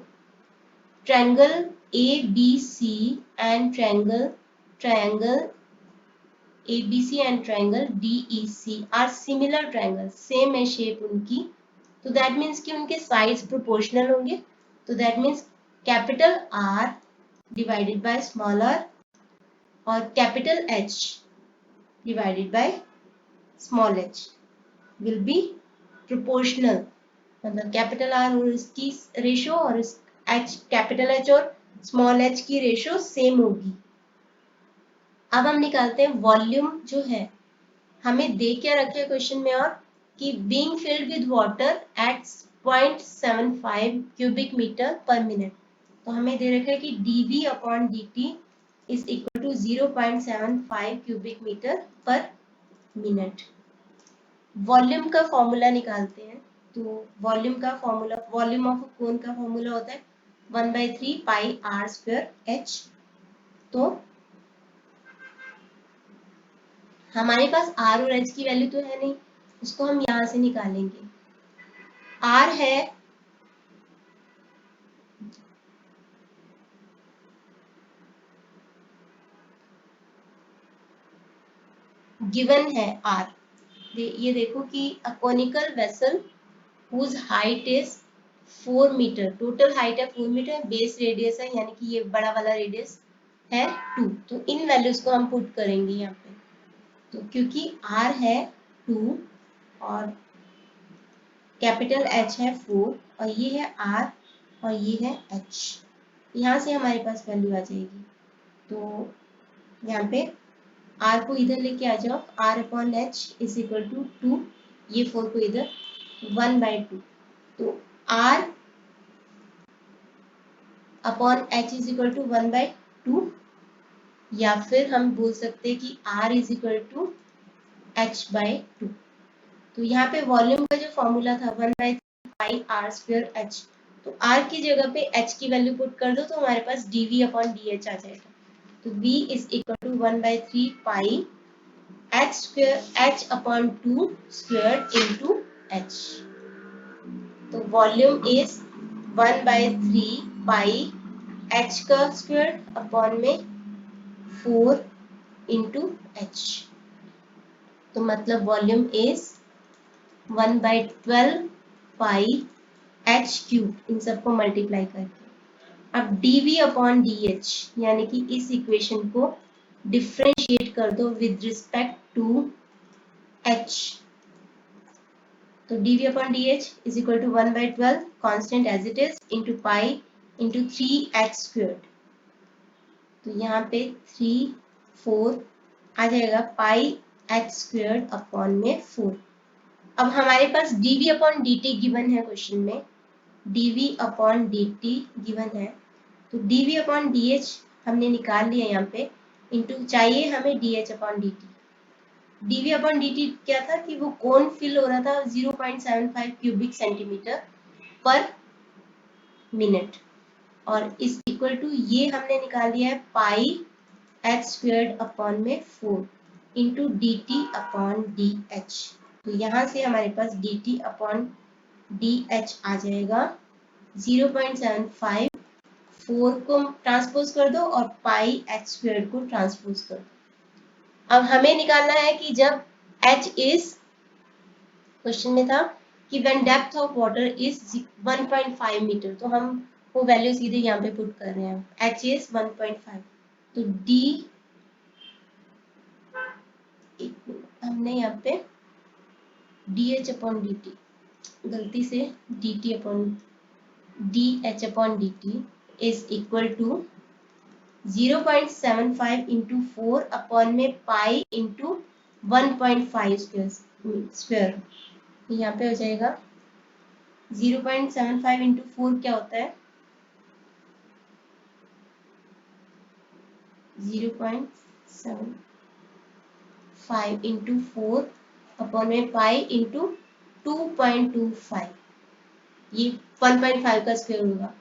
triangle ABC and triangle ABC and triangle DEC are similar triangles, same है शेप उनकी, तो दैट मीन्स कि उनके साइड्स प्रोपोर्शनल होंगे। तो that means capital R divided by small r और capital H divided by small h will be proportional, मतलब capital R और इसकी रेशो और H, कैपिटल H और स्मॉल h की रेशो सेम होगी। अब हम निकालते हैं वॉल्यूम जो है, हमें दे क्या रखे क्वेश्चन में, और कि being filled with water at 0.75 cubic metre per minute. तो हमें दे रखा है कि dV upon dt is equal to 0.75 cubic metre per minute. Volume का फॉर्मूला निकालते हैं। तो वॉल्यूम का फॉर्मूला, वॉल्यूम ऑफ कोन का फॉर्मूला होता है 1/3 पाई r स्क्वायर h। तो हमारे पास r और h की वैल्यू तो है नहीं, उसको हम यहां से निकालेंगे। r है गिवन है r, ये देखो कि a conical vessel whose height is 4 metre, total height है 4 मीटर, बेस रेडियस है यानी कि ये बड़ा वाला रेडियस है 2। तो इन वैल्यूज को हम पुट करेंगे यहाँ पे। तो क्योंकि r है 2 और कैपिटल H है 4 और ये है r और ये है h, यहाँ से हमारे पास वैल्यू आ जाएगी। तो यहाँ पे r को इधर लेके आ जाओ, r upon h is equal to 2, ये 4 को इधर 1/2। तो r upon h is equal to 1/2, या फिर हम बोल सकते हैं कि r is equal to h/2। तो यहाँ पे वॉल्यूम का जो फॉर्मूला था 1/3 पाई r स्क्वायर h, तो r की जगह पे h की वैल्यू पुट कर दो तो हमारे पास dv अपॉन dh आ जाएगा। तो v is equal to 1/3 pi h square h upon 2 square into h। तो वॉल्यूम इज 1/3 पाई h का स्क्वायर अपॉन में 4 इंटू h। तो मतलब volume is 1/12 pi h cube, इन सबको मल्टीप्लाई करके। अब dv अपॉन dh यानी कि इस इक्वेशन को डिफरेंशिएट कर दो विद रिस्पेक्ट टू h। तो dv upon dh is equal to 1/12 constant as it is into pi into 3h square. तो यहाँ पे 3 4 आ जाएगा पाई h स्क्वायर अपॉन में 4। अब हमारे पास dv अपॉन dt गिवन है क्वेश्चन में, dv अपॉन dt गिवन है, तो dv अपॉन dh हमने निकाल लिया यहाँ पे, इंटू चाहिए हमें dh upon dt। dv upon dt क्या था कि वो कोन फिल हो रहा था 0.75 क्यूबिक सेंटीमीटर पर मिनट, और इस इक्वल टू ये हमने निकाल लिया है पाई h स्क्वायर्ड अपॉन में 4 इंटू dt अपॉन dh। तो यहाँ से हमारे पास dt अपॉन dh आ जाएगा 0.75, 4 को ट्रांसपोज कर दो और पाई h स्क्वायर को ट्रांसपोज कर दो। अब हमें निकालना है कि जब h इज, क्वेश्चन में था कि when depth of water is 1.5 metre, तो हम वो वैल्यू सीधे यहाँ पे पुट कर रहे हैं, h इज 1.5, तो d, हमने यहाँ पे dh अपॉन dt, गलती से dt upon dh upon dt is equal to 0.75 into 4 upon में पाई इंटू 1.5 स्क्वायर, यहाँ पे हो जाएगा 0.75 इंटू 4 क्या होता है, 0.75 इंटू 4 अपॉन में पाई इंटू 2.25, ये 1.5 का स्क्वायर होगा।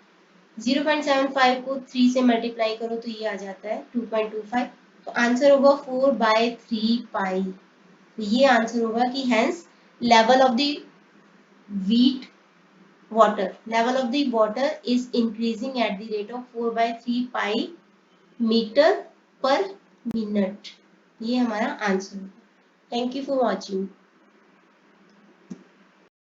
0.75 को 3 से मल्टीप्लाई करो तो ये आ जाता है 2.25, तो आंसर होगा 4/3 पाई। तो ये आंसर होगा कि hence level of the level of the water is increasing at the rate of 4/3 pi metre per minute, ये हमारा आंसर होगा। Thank you for watching.